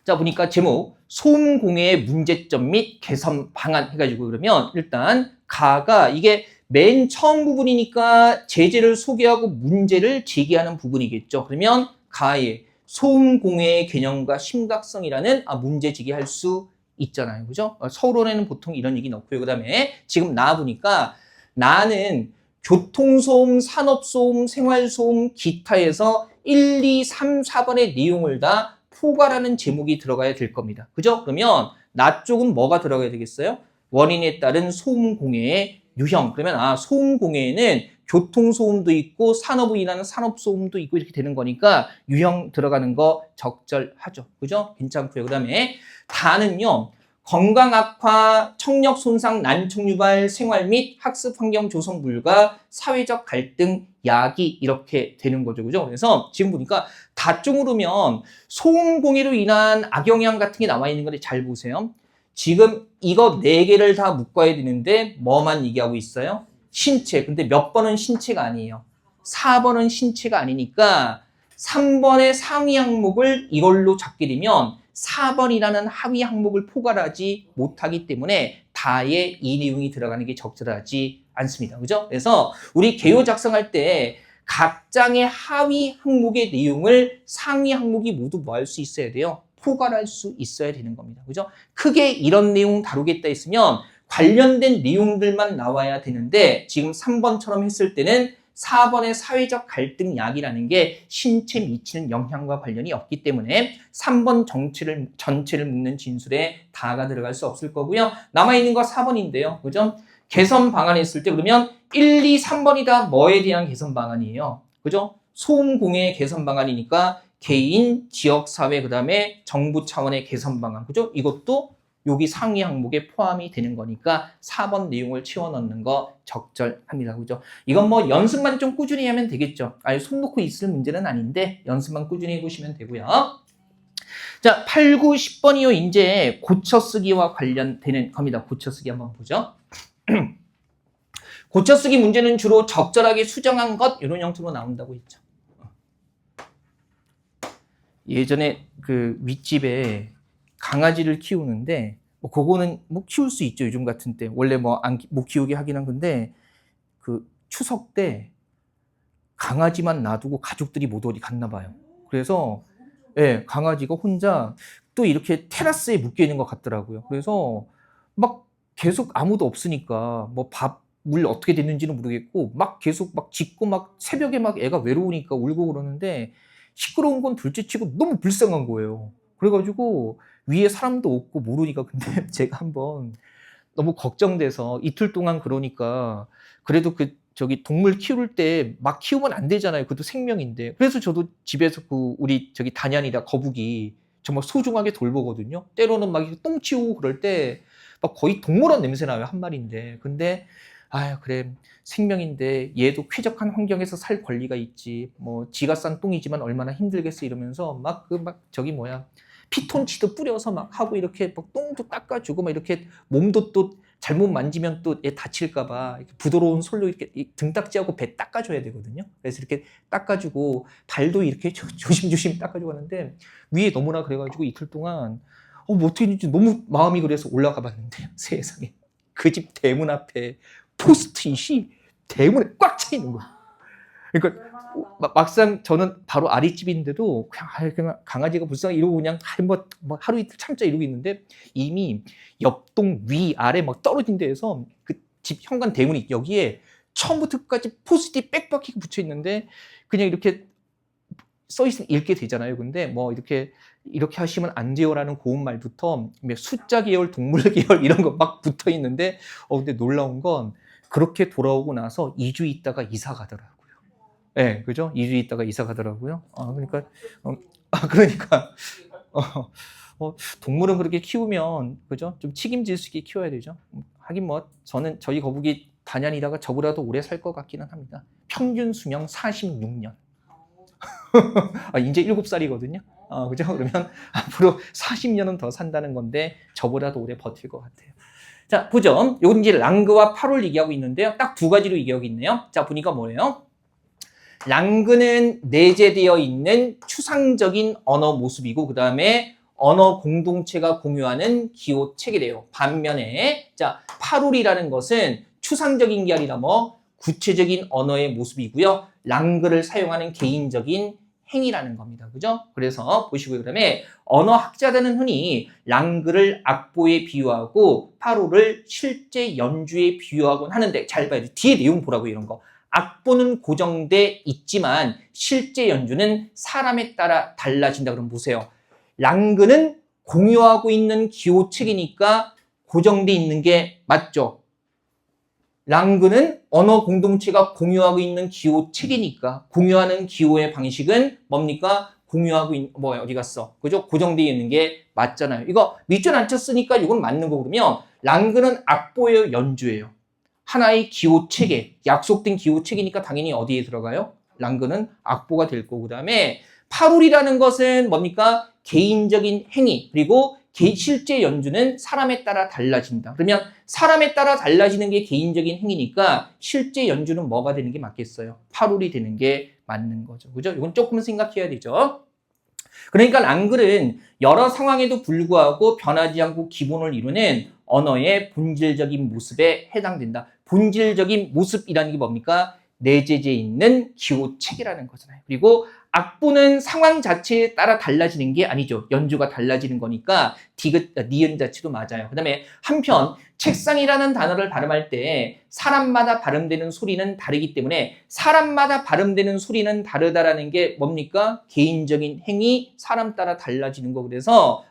자, 보니까 제목 소음공해의 문제점 및 개선 방안 해가지고 그러면 일단 가가 이게 맨 처음 부분이니까 제재를 소개하고 문제를 제기하는 부분이겠죠. 그러면 가의 소음공해의 개념과 심각성이라는 문제 제기할 수 있잖아요. 그죠? 서론에는 보통 이런 얘기 넣고요. 그 다음에 지금 나 보니까 나는 교통소음, 산업소음, 생활소음, 기타에서 1, 2, 3, 4번의 내용을 다 포괄하는 제목이 들어가야 될 겁니다. 그죠? 그러면 나 쪽은 뭐가 들어가야 되겠어요? 원인에 따른 소음공해의 유형. 그러면 소음공해에는 교통소음도 있고 산업으로 인하는 산업소음도 있고 이렇게 되는 거니까 유형 들어가는 거 적절하죠. 그죠? 괜찮고요. 그 다음에 다는요. 건강 악화, 청력 손상, 난청 유발, 생활 및 학습 환경 조성 불가, 사회적 갈등, 야기 이렇게 되는 거죠. 그죠? 그래서 지금 보니까 다쪽으로면 소음 공해로 인한 악영향 같은 게 나와 있는 건데 잘 보세요. 지금 이거 4개를 다 묶어야 되는데 뭐만 얘기하고 있어요? 신체. 근데 몇 번은 신체가 아니에요. 4번은 신체가 아니니까 3번의 상위 항목을 이걸로 잡게 되면 4번이라는 하위 항목을 포괄하지 못하기 때문에 다의 이 내용이 들어가는 게 적절하지 않습니다. 그죠? 그래서 우리 개요 작성할 때 각 장의 하위 항목의 내용을 상위 항목이 모두 뭐 할 수 있어야 돼요? 포괄할 수 있어야 되는 겁니다. 그죠? 크게 이런 내용 다루겠다 했으면 관련된 내용들만 나와야 되는데 지금 3번처럼 했을 때는 4번의 사회적 갈등 약이라는 게 신체에 미치는 영향과 관련이 없기 때문에 3번 전체를 묶는 진술에 다가 들어갈 수 없을 거고요. 남아있는 거 4번인데요. 그죠? 개선 방안 했을 때 그러면 1, 2, 3번이 다 뭐에 대한 개선 방안이에요? 그죠? 소음공해 개선 방안이니까 개인, 지역사회, 그 다음에 정부 차원의 개선 방안. 그죠? 이것도 여기 상위 항목에 포함이 되는 거니까 4번 내용을 채워 넣는 거 적절합니다. 그죠? 이건 뭐 연습만 좀 꾸준히 하면 되겠죠. 아예 손 놓고 있을 문제는 아닌데 연습만 꾸준히 해보시면 되고요. 자, 8, 9, 10번이요. 이제 고쳐쓰기와 관련되는 겁니다. 고쳐쓰기 한번 보죠. 고쳐쓰기 문제는 주로 적절하게 수정한 것 이런 형태로 나온다고 했죠. 예전에 그 윗집에 강아지를 키우는데 그거는 뭐 키울 수 있죠. 요즘 같은 때 원래 못 키우게 하긴 한 건데 그 추석 때 강아지만 놔두고 가족들이 못 어디 갔나 봐요. 그래서 강아지가 혼자 또 이렇게 테라스에 묶여 있는 것 같더라고요. 그래서 막 계속 아무도 없으니까 뭐 물 어떻게 됐는지는 모르겠고 막 계속 막 짖고 막 새벽에 막 애가 외로우니까 울고 그러는데 시끄러운 건 둘째치고 너무 불쌍한 거예요. 그래가지고 위에 사람도 없고 모르니까 근데 제가 한번 너무 걱정돼서 이틀 동안 그러니까 그래도 저기 동물 키울 때 막 키우면 안 되잖아요. 그것도 생명인데. 그래서 저도 집에서 우리 저기 다년이다 거북이 정말 소중하게 돌보거든요. 때로는 막 똥 치우고 그럴 때 막 거의 동물원 냄새 나요. 한 마리인데. 근데 그래 생명인데 얘도 쾌적한 환경에서 살 권리가 있지. 뭐 지가 싼 똥이지만 얼마나 힘들겠어 이러면서 저기 피톤치드 뿌려서 막 하고 이렇게 막 똥도 닦아주고 막 이렇게 몸도 또 잘못 만지면 또 얘 다칠까봐 부드러운 솔로 이렇게 등딱지하고 배 닦아줘야 되거든요. 그래서 이렇게 닦아주고 발도 이렇게 조심조심 닦아주고 하는데 위에 너무나 그래가지고 이틀 동안 뭐 어떻게 했는지 너무 마음이 그래서 올라가 봤는데 세상에 그 집 대문 앞에 포스트잇이 대문에 꽉 차 있는 거야. 그러니까 막상 저는 바로 아랫집인데도 그냥 강아지가 불쌍해 이러고 그냥 뭐 하루 이틀 참자 이러고 있는데 이미 옆동 위 아래 막 떨어진 데에서 그 집 현관 대문이 여기에 처음부터 끝까지 포스트잇 빽빽하게 붙여 있는데 그냥 이렇게 써 있으면 읽게 되잖아요. 근데 뭐 이렇게 하시면 안 돼요라는 고운 말부터 숫자 계열, 동물 계열 이런 거 막 붙어 있는데 근데 놀라운 건 그렇게 돌아오고 나서 2주 있다가 이사 가더라고요. 네, 그죠? 2주 있다가 이사 가더라고요. 그러니까 동물은 그렇게 키우면 그죠? 좀 책임질 수 있게 키워야 되죠. 하긴 뭐 저희 거북이 단연이다가 저보다도 오래 살 것 같기는 합니다. 평균 수명 46년. 이제 7살이거든요. 그죠? 그러면 앞으로 40년은 더 산다는 건데 저보다도 오래 버틸 것 같아요. 자, 보죠. 요건 이제 랑그와 파롤 얘기하고 있는데요. 딱 두 가지로 얘기하고 있네요. 자, 보니까 뭐예요? 랑그는 내재되어 있는 추상적인 언어 모습이고, 그 다음에 언어 공동체가 공유하는 기호 체계래요. 반면에, 자, 파롤이라는 것은 추상적인 게 아니라 구체적인 언어의 모습이고요. 랑그를 사용하는 개인적인 행위라는 겁니다. 그죠? 그래서 보시고요. 그 다음에 언어학자들은 흔히 랑그를 악보에 비유하고 파롤을 실제 연주에 비유하곤 하는데, 잘 봐야 돼. 뒤에 내용 보라고, 이런 거. 악보는 고정돼 있지만 실제 연주는 사람에 따라 달라진다. 그럼 보세요. 랑그는 공유하고 있는 기호책이니까 고정돼 있는 게 맞죠? 랑그는 언어 공동체가 공유하고 있는 기호책이니까 공유하는 기호의 방식은 뭡니까? 공유하고 있는, 어디 갔어? 그죠? 고정되어 있는 게 맞잖아요. 이거 밑줄 안 쳤으니까 이건 맞는 거. 그러면 랑그는 악보예요, 연주예요? 하나의 기호체계, 약속된 기호체계니까 당연히 어디에 들어가요? 랑그는 악보가 될 거고, 그 다음에 파롤이라는 것은 뭡니까? 개인적인 행위, 그리고 실제 연주는 사람에 따라 달라진다. 그러면 사람에 따라 달라지는 게 개인적인 행위니까 실제 연주는 뭐가 되는 게 맞겠어요? 파롤이 되는 게 맞는 거죠. 그죠? 이건 조금 생각해야 되죠. 그러니까 랑글은 여러 상황에도 불구하고 변하지 않고 기본을 이루는 언어의 본질적인 모습에 해당된다. 본질적인 모습이라는 게 뭡니까? 내재되어 있는 기호책이라는 거잖아요. 그리고 악보는 상황 자체에 따라 달라지는 게 아니죠. 연주가 달라지는 거니까 디귿, 니은 자체도 맞아요. 그 다음에 한편 책상이라는 단어를 발음할 때 사람마다 발음되는 소리는 다르기 때문에 사람마다 발음되는 소리는 다르다라는 게 뭡니까? 개인적인 행위, 사람 따라 달라지는 거. 그래서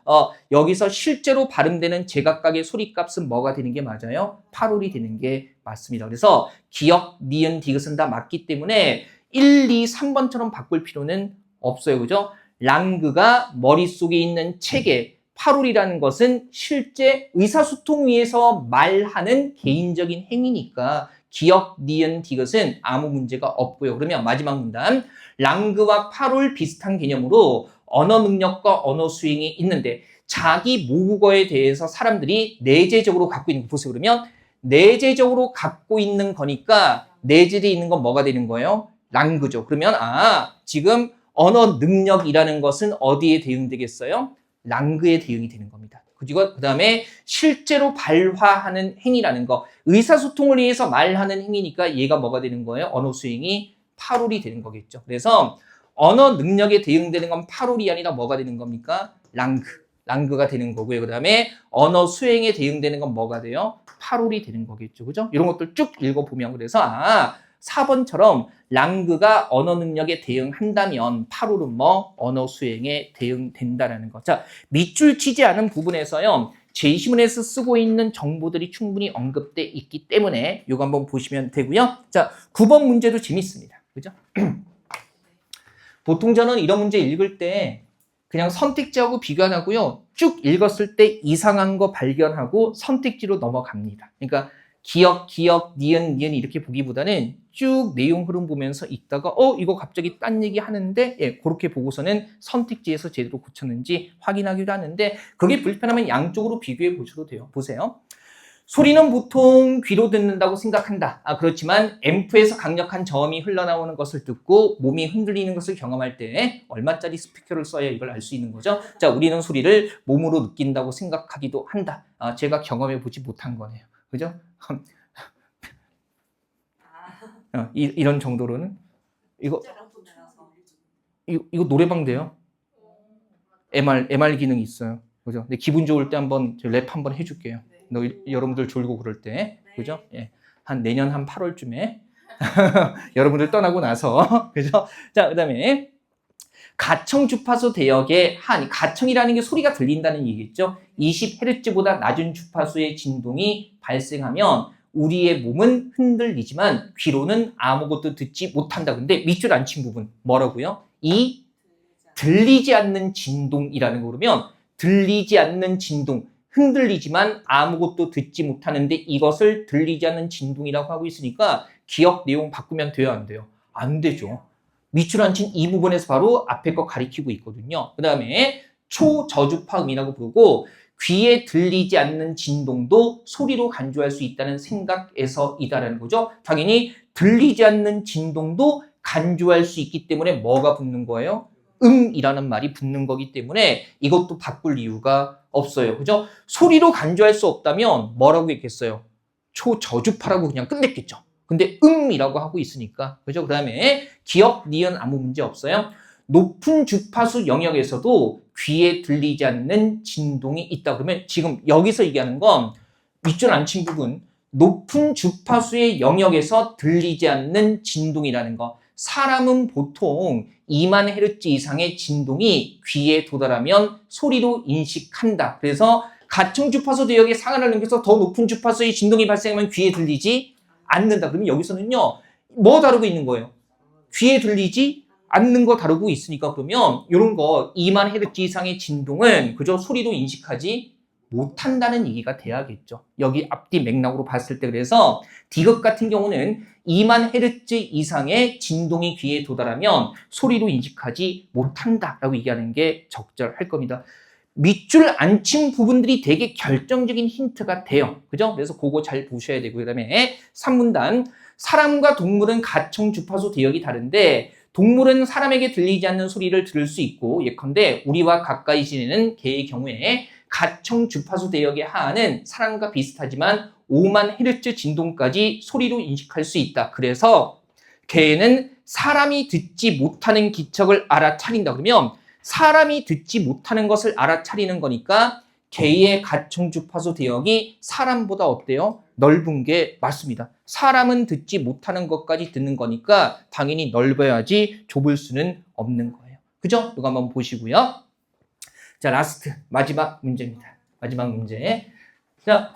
여기서 실제로 발음되는 제각각의 소리값은 뭐가 되는 게 맞아요? 파롤이 되는 게 맞습니다. 그래서 기역, 니은, 디귿은 다 맞기 때문에 1, 2, 3번처럼 바꿀 필요는 없어요. 그죠? 랑그가 머릿속에 있는 체계, 파롤이라는 것은 실제 의사소통 위해서 말하는 개인적인 행위니까 기역, 니은, 디귿은 아무 문제가 없고요. 그러면 마지막 문단, 랑그와 파롤 비슷한 개념으로 언어 능력과 언어 수행이 있는데 자기 모국어에 대해서 사람들이 내재적으로 갖고 있는 거 보세요. 그러면 내재적으로 갖고 있는 거니까 내재되어 있는 건 뭐가 되는 거예요? 랑그죠. 그러면 지금 언어 능력이라는 것은 어디에 대응되겠어요? 랑그에 대응이 되는 겁니다. 그리고 그 다음에 실제로 발화하는 행위라는 거, 의사소통을 위해서 말하는 행위니까 얘가 뭐가 되는 거예요? 언어 수행이 파롤이 되는 거겠죠. 그래서 언어 능력에 대응되는 건 파롤이 아니라 뭐가 되는 겁니까? 랑그가 되는 거고요. 그 다음에 언어 수행에 대응되는 건 뭐가 돼요? 파롤이 되는 거겠죠. 그죠? 이런 것들 쭉 읽어보면 그래서 4번처럼 랑그가 언어 능력에 대응한다면 파롤은 언어 수행에 대응된다라는 거. 자, 밑줄 치지 않은 부분에서요. 제시문에서 쓰고 있는 정보들이 충분히 언급돼 있기 때문에 이거 한번 보시면 되고요. 자, 9번 문제도 재밌습니다. 그죠? 보통 저는 이런 문제 읽을 때 그냥 선택지하고 비교 안 하고요. 쭉 읽었을 때 이상한 거 발견하고 선택지로 넘어갑니다. 그러니까 기역, 니은 이렇게 보기보다는 쭉 내용 흐름 보면서 읽다가 이거 갑자기 딴 얘기 하는데 그렇게 보고서는 선택지에서 제대로 고쳤는지 확인하기도 하는데 그게 불편하면 양쪽으로 비교해 보셔도 돼요. 보세요. 소리는 보통 귀로 듣는다고 생각한다. 그렇지만 앰프에서 강력한 저음이 흘러나오는 것을 듣고 몸이 흔들리는 것을 경험할 때 얼마짜리 스피커를 써야 이걸 알 수 있는 거죠? 자, 우리는 소리를 몸으로 느낀다고 생각하기도 한다. 제가 경험해 보지 못한 거네요. 그죠? 이런 정도로는 이거 노래방 돼요. MR 기능이 있어요. 그죠? 근데 기분 좋을 때 한번 랩 한번 해줄게요. 여러분들 졸고 그럴 때, 그죠? 예. 한 내년 한 8월쯤에 여러분들 떠나고 나서, 그죠? 자, 그다음에 가청 주파수 대역의 가청이라는 게 소리가 들린다는 얘기겠죠. 20Hz보다 낮은 주파수의 진동이 발생하면 우리의 몸은 흔들리지만 귀로는 아무것도 듣지 못한다. 근데 밑줄 안 친 부분 뭐라고요? 이 들리지 않는 진동이라는 거. 그러면 들리지 않는 진동, 흔들리지만 아무것도 듣지 못하는데 이것을 들리지 않는 진동이라고 하고 있으니까 기억 내용 바꾸면 돼요, 안 돼요? 안 되죠. 밑줄 안 친 이 부분에서 바로 앞에 거 가리키고 있거든요. 그 다음에 초저주파음이라고 부르고 귀에 들리지 않는 진동도 소리로 간주할 수 있다는 생각에서이다라는 거죠. 당연히 들리지 않는 진동도 간주할 수 있기 때문에 뭐가 붙는 거예요? 이라는 말이 붙는 거기 때문에 이것도 바꿀 이유가 없어요. 그죠? 소리로 간주할 수 없다면 뭐라고 했겠어요? 초저주파라고 그냥 끝냈겠죠. 근데 이라고 하고 있으니까. 그죠? 그 다음에 기억, 니은 아무 문제 없어요. 높은 주파수 영역에서도 귀에 들리지 않는 진동이 있다. 그러면 지금 여기서 얘기하는 건 밑줄 안 친 부분, 높은 주파수의 영역에서 들리지 않는 진동이라는 거. 사람은 보통 2만 헤르츠 이상의 진동이 귀에 도달하면 소리로 인식한다. 그래서 가청 주파수 대역의 상한을 넘겨서 더 높은 주파수의 진동이 발생하면 귀에 들리지 않는다. 그러면 여기서는요, 뭐 다루고 있는 거예요? 귀에 들리지 않는 거 다루고 있으니까 그러면 이런 거 2만 헤르츠 이상의 진동은 그저 소리로 인식하지 못한다는 얘기가 돼야겠죠. 여기 앞뒤 맥락으로 봤을 때 그래서 디귿 같은 경우는 2만 헤르츠 이상의 진동이 귀에 도달하면 소리로 인식하지 못한다라고 얘기하는 게 적절할 겁니다. 밑줄 안 친 부분들이 되게 결정적인 힌트가 돼요. 그죠? 그래서 그거 잘 보셔야 되고 그 다음에 3문단 사람과 동물은 가청 주파수 대역이 다른데 동물은 사람에게 들리지 않는 소리를 들을 수 있고 예컨대 우리와 가까이 지내는 개의 경우에 가청 주파수 대역의 하한은 사람과 비슷하지만 5만 헤르츠 진동까지 소리로 인식할 수 있다. 그래서 개는 사람이 듣지 못하는 기척을 알아차린다. 그러면 사람이 듣지 못하는 것을 알아차리는 거니까 개의 가청 주파수 대역이 사람보다 어때요? 넓은 게 맞습니다. 사람은 듣지 못하는 것까지 듣는 거니까 당연히 넓어야지 좁을 수는 없는 거예요. 그죠? 이거 한번 보시고요. 자, 라스트 마지막 문제입니다. 마지막 문제. 자,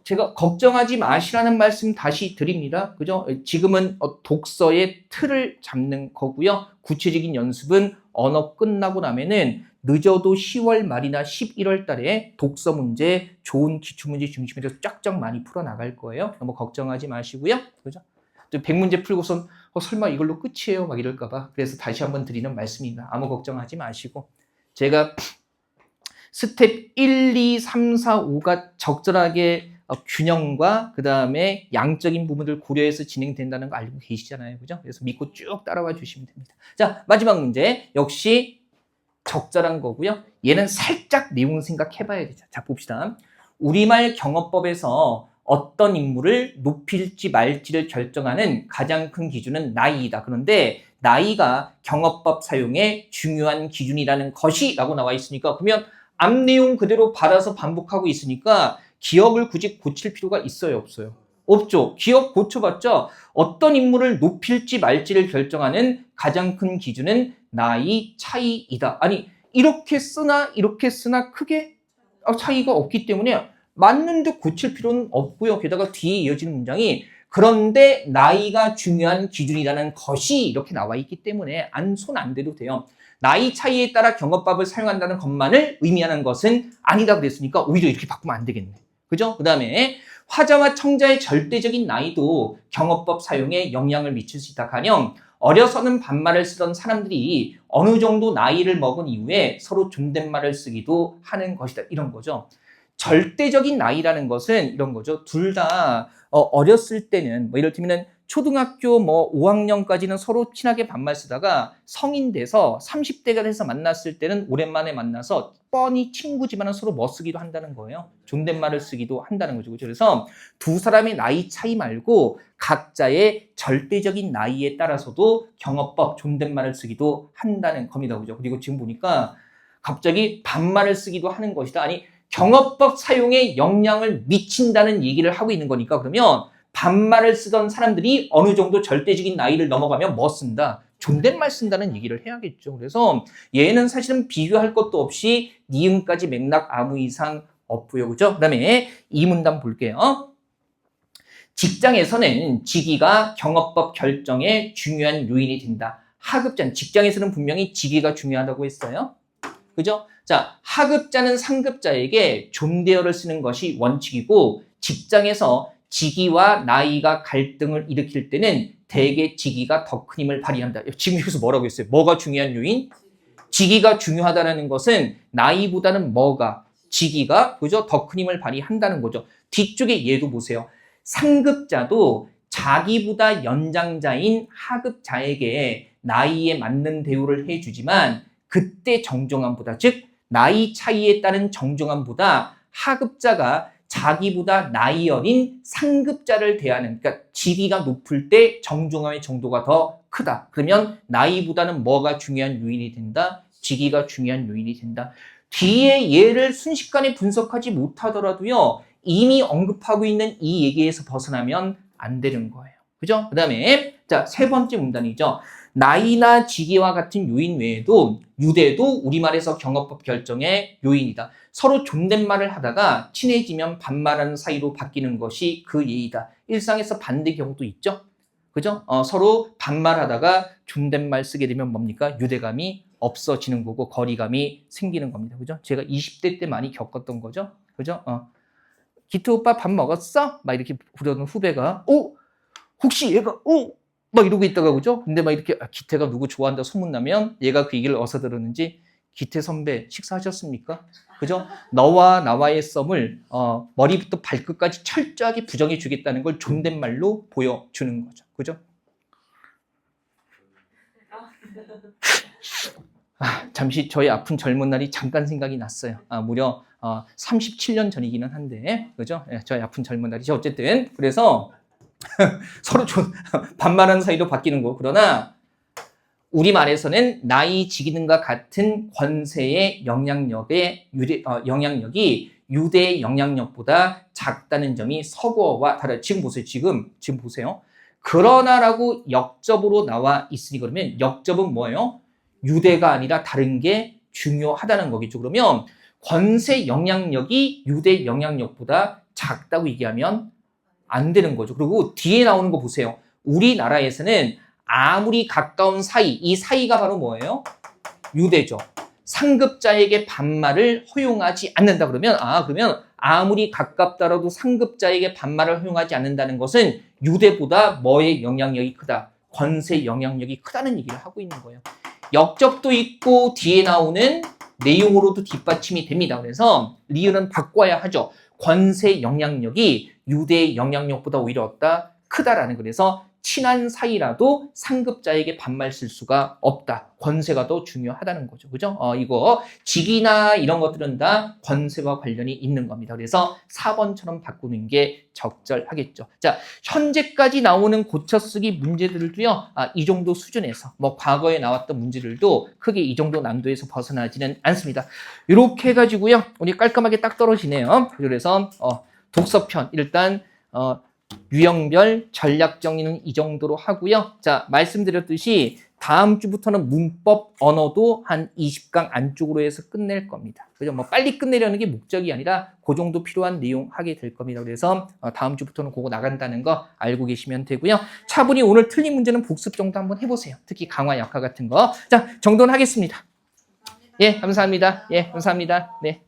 제가 걱정하지 마시라는 말씀 다시 드립니다. 그죠? 지금은 독서의 틀을 잡는 거고요. 구체적인 연습은 언어 끝나고 나면은 늦어도 10월 말이나 11월 달에 독서 문제, 좋은 기출문제 중심으로 쫙쫙 많이 풀어나갈 거예요. 너무 걱정하지 마시고요. 그죠? 100문제 풀고선 설마 이걸로 끝이에요? 막 이럴까봐. 그래서 다시 한번 드리는 말씀입니다. 아무 걱정하지 마시고. 제가 스텝 1, 2, 3, 4, 5가 적절하게 균형과 그 다음에 양적인 부분을 고려해서 진행된다는 거 알고 계시잖아요. 그죠? 그래서 믿고 쭉 따라와 주시면 됩니다. 자, 마지막 문제. 역시 적절한 거고요. 얘는 살짝 내용 생각해 봐야 되죠. 자, 봅시다. 우리말 경어법에서 어떤 인물을 높일지 말지를 결정하는 가장 큰 기준은 나이이다. 그런데 나이가 경어법 사용의 중요한 기준이라는 것이라고 나와 있으니까 그러면 앞 내용 그대로 받아서 반복하고 있으니까 기억을 굳이 고칠 필요가 있어요, 없어요? 없죠. 기억 고쳐봤자 어떤 인물을 높일지 말지를 결정하는 가장 큰 기준은 나이 차이이다. 아니 이렇게 쓰나 크게 차이가 없기 때문에 맞는 듯 고칠 필요는 없고요. 게다가 뒤에 이어지는 문장이 그런데 나이가 중요한 기준이라는 것이 이렇게 나와 있기 때문에 손 안 대도 돼요. 나이 차이에 따라 경어법을 사용한다는 것만을 의미하는 것은 아니다 그랬으니까 오히려 이렇게 바꾸면 안 되겠네. 그죠? 그 다음에 화자와 청자의 절대적인 나이도 경어법 사용에 영향을 미칠 수 있다. 가령 어려서는 반말을 쓰던 사람들이 어느 정도 나이를 먹은 이후에 서로 존댓말을 쓰기도 하는 것이다. 이런 거죠. 절대적인 나이라는 것은 이런 거죠. 둘 다 어렸을 때는 이를테면 초등학교 5학년까지는 서로 친하게 반말 쓰다가 성인 돼서 30대가 돼서 만났을 때는 오랜만에 만나서 뻔히 친구지만 서로 멋쓰기도 한다는 거예요. 존댓말을 쓰기도 한다는 거죠. 그래서 두 사람의 나이 차이 말고 각자의 절대적인 나이에 따라서도 경어법, 존댓말을 쓰기도 한다는 겁니다. 그죠? 그리고 지금 보니까 갑자기 반말을 쓰기도 하는 것이다. 아니 경어법 사용에 영향을 미친다는 얘기를 하고 있는 거니까 그러면 반말을 쓰던 사람들이 어느 정도 절대적인 나이를 넘어가면 뭐 쓴다? 존댓말 쓴다는 얘기를 해야겠죠. 그래서 얘는 사실은 비교할 것도 없이 니은까지 맥락 아무 이상 없고요. 그죠? 그 다음에 이 문단 볼게요. 직장에서는 직위가 경어법 결정에 중요한 요인이 된다. 하급자는 직장에서는 분명히 직위가 중요하다고 했어요. 그죠? 자, 하급자는 상급자에게 존대어를 쓰는 것이 원칙이고 직장에서 직위와 나이가 갈등을 일으킬 때는 대개 직위가 더 큰 힘을 발휘한다. 지금 여기서 뭐라고 했어요? 뭐가 중요한 요인? 직위가 중요하다는 것은 나이보다는 뭐가? 직위가 그죠? 더 큰 힘을 발휘한다는 거죠. 뒤쪽에 얘도 보세요. 상급자도 자기보다 연장자인 하급자에게 나이에 맞는 대우를 해주지만 그때 정정함보다 즉 나이 차이에 따른 정정함보다 하급자가 자기보다 나이 어린 상급자를 대하는 그러니까 직위가 높을 때 정정함의 정도가 더 크다. 그러면 나이보다는 뭐가 중요한 요인이 된다? 직위가 중요한 요인이 된다. 뒤에 얘를 순식간에 분석하지 못하더라도요. 이미 언급하고 있는 이 얘기에서 벗어나면 안 되는 거예요. 그죠? 그 다음에 자, 세 번째 문단이죠. 나이나 직위와 같은 요인 외에도 유대도 우리말에서 경어법 결정의 요인이다. 서로 존댓말을 하다가 친해지면 반말하는 사이로 바뀌는 것이 그 예이다. 일상에서 반대 경우도 있죠. 그죠? 서로 반말하다가 존댓말 쓰게 되면 뭡니까? 유대감이 없어지는 거고 거리감이 생기는 겁니다. 그죠? 제가 20대 때 많이 겪었던 거죠. 그죠? 기트 오빠 밥 먹었어? 막 이렇게 부르는 후배가 혹시 얘가 막 이러고 있다가 그죠? 근데 막 이렇게 기태가 누구 좋아한다 소문나면 얘가 그 얘기를 어디서 들었는지 기태 선배 식사하셨습니까? 그죠? 너와 나와의 썸을 머리부터 발끝까지 철저하게 부정해 주겠다는 걸 존댓말로 보여주는 거죠. 그죠? 잠시 저의 아픈 젊은 날이 잠깐 생각이 났어요. 무려 37년 전이기는 한데 그죠? 저의 아픈 젊은 날이죠. 어쨌든 그래서 서로 반말하는 사이로 바뀌는 거. 그러나 우리말에서는 나이 직위등과 같은 권세의 영향력이 유대의 영향력보다 작다는 점이 서구어와 다르다. 지금 보세요. 지금 보세요. 그러나라고 역접으로 나와 있으니 그러면 역접은 뭐예요? 유대가 아니라 다른 게 중요하다는 거겠죠. 그러면 권세 영향력이 유대 영향력보다 작다고 얘기하면 안 되는 거죠. 그리고 뒤에 나오는 거 보세요. 우리나라에서는 아무리 가까운 사이, 이 사이가 바로 뭐예요? 유대죠. 상급자에게 반말을 허용하지 않는다 그러면 그러면 아무리 가깝더라도 상급자에게 반말을 허용하지 않는다는 것은 유대보다 뭐의 영향력이 크다? 권세 영향력이 크다는 얘기를 하고 있는 거예요. 역접도 있고 뒤에 나오는 내용으로도 뒷받침이 됩니다. 그래서 리을은 바꿔야 하죠. 권세 영향력이 유대의 영향력보다 오히려 어따? 크다라는 거. 그래서 친한 사이라도 상급자에게 반말 쓸 수가 없다. 권세가 더 중요하다는 거죠. 그죠? 이거 직위나 이런 것들은 다 권세와 관련이 있는 겁니다. 그래서 4번처럼 바꾸는 게 적절하겠죠. 자, 현재까지 나오는 고쳐쓰기 문제들도요. 이 정도 수준에서 뭐 과거에 나왔던 문제들도 크게 이 정도 난도에서 벗어나지는 않습니다. 이렇게 해가지고요. 우리 깔끔하게 딱 떨어지네요. 그래서 독서편 일단 유형별 전략 정리는 이 정도로 하고요. 자, 말씀드렸듯이 다음 주부터는 문법 언어도 한 20강 안쪽으로 해서 끝낼 겁니다. 그죠? 뭐 빨리 끝내려는 게 목적이 아니라 그 정도 필요한 내용 하게 될 겁니다. 그래서 다음 주부터는 그거 나간다는 거 알고 계시면 되고요. 차분히 오늘 틀린 문제는 복습 정도 한번 해보세요. 특히 강화 약화 같은 거. 자, 정도는 하겠습니다. 예, 감사합니다. 예, 감사합니다. 네.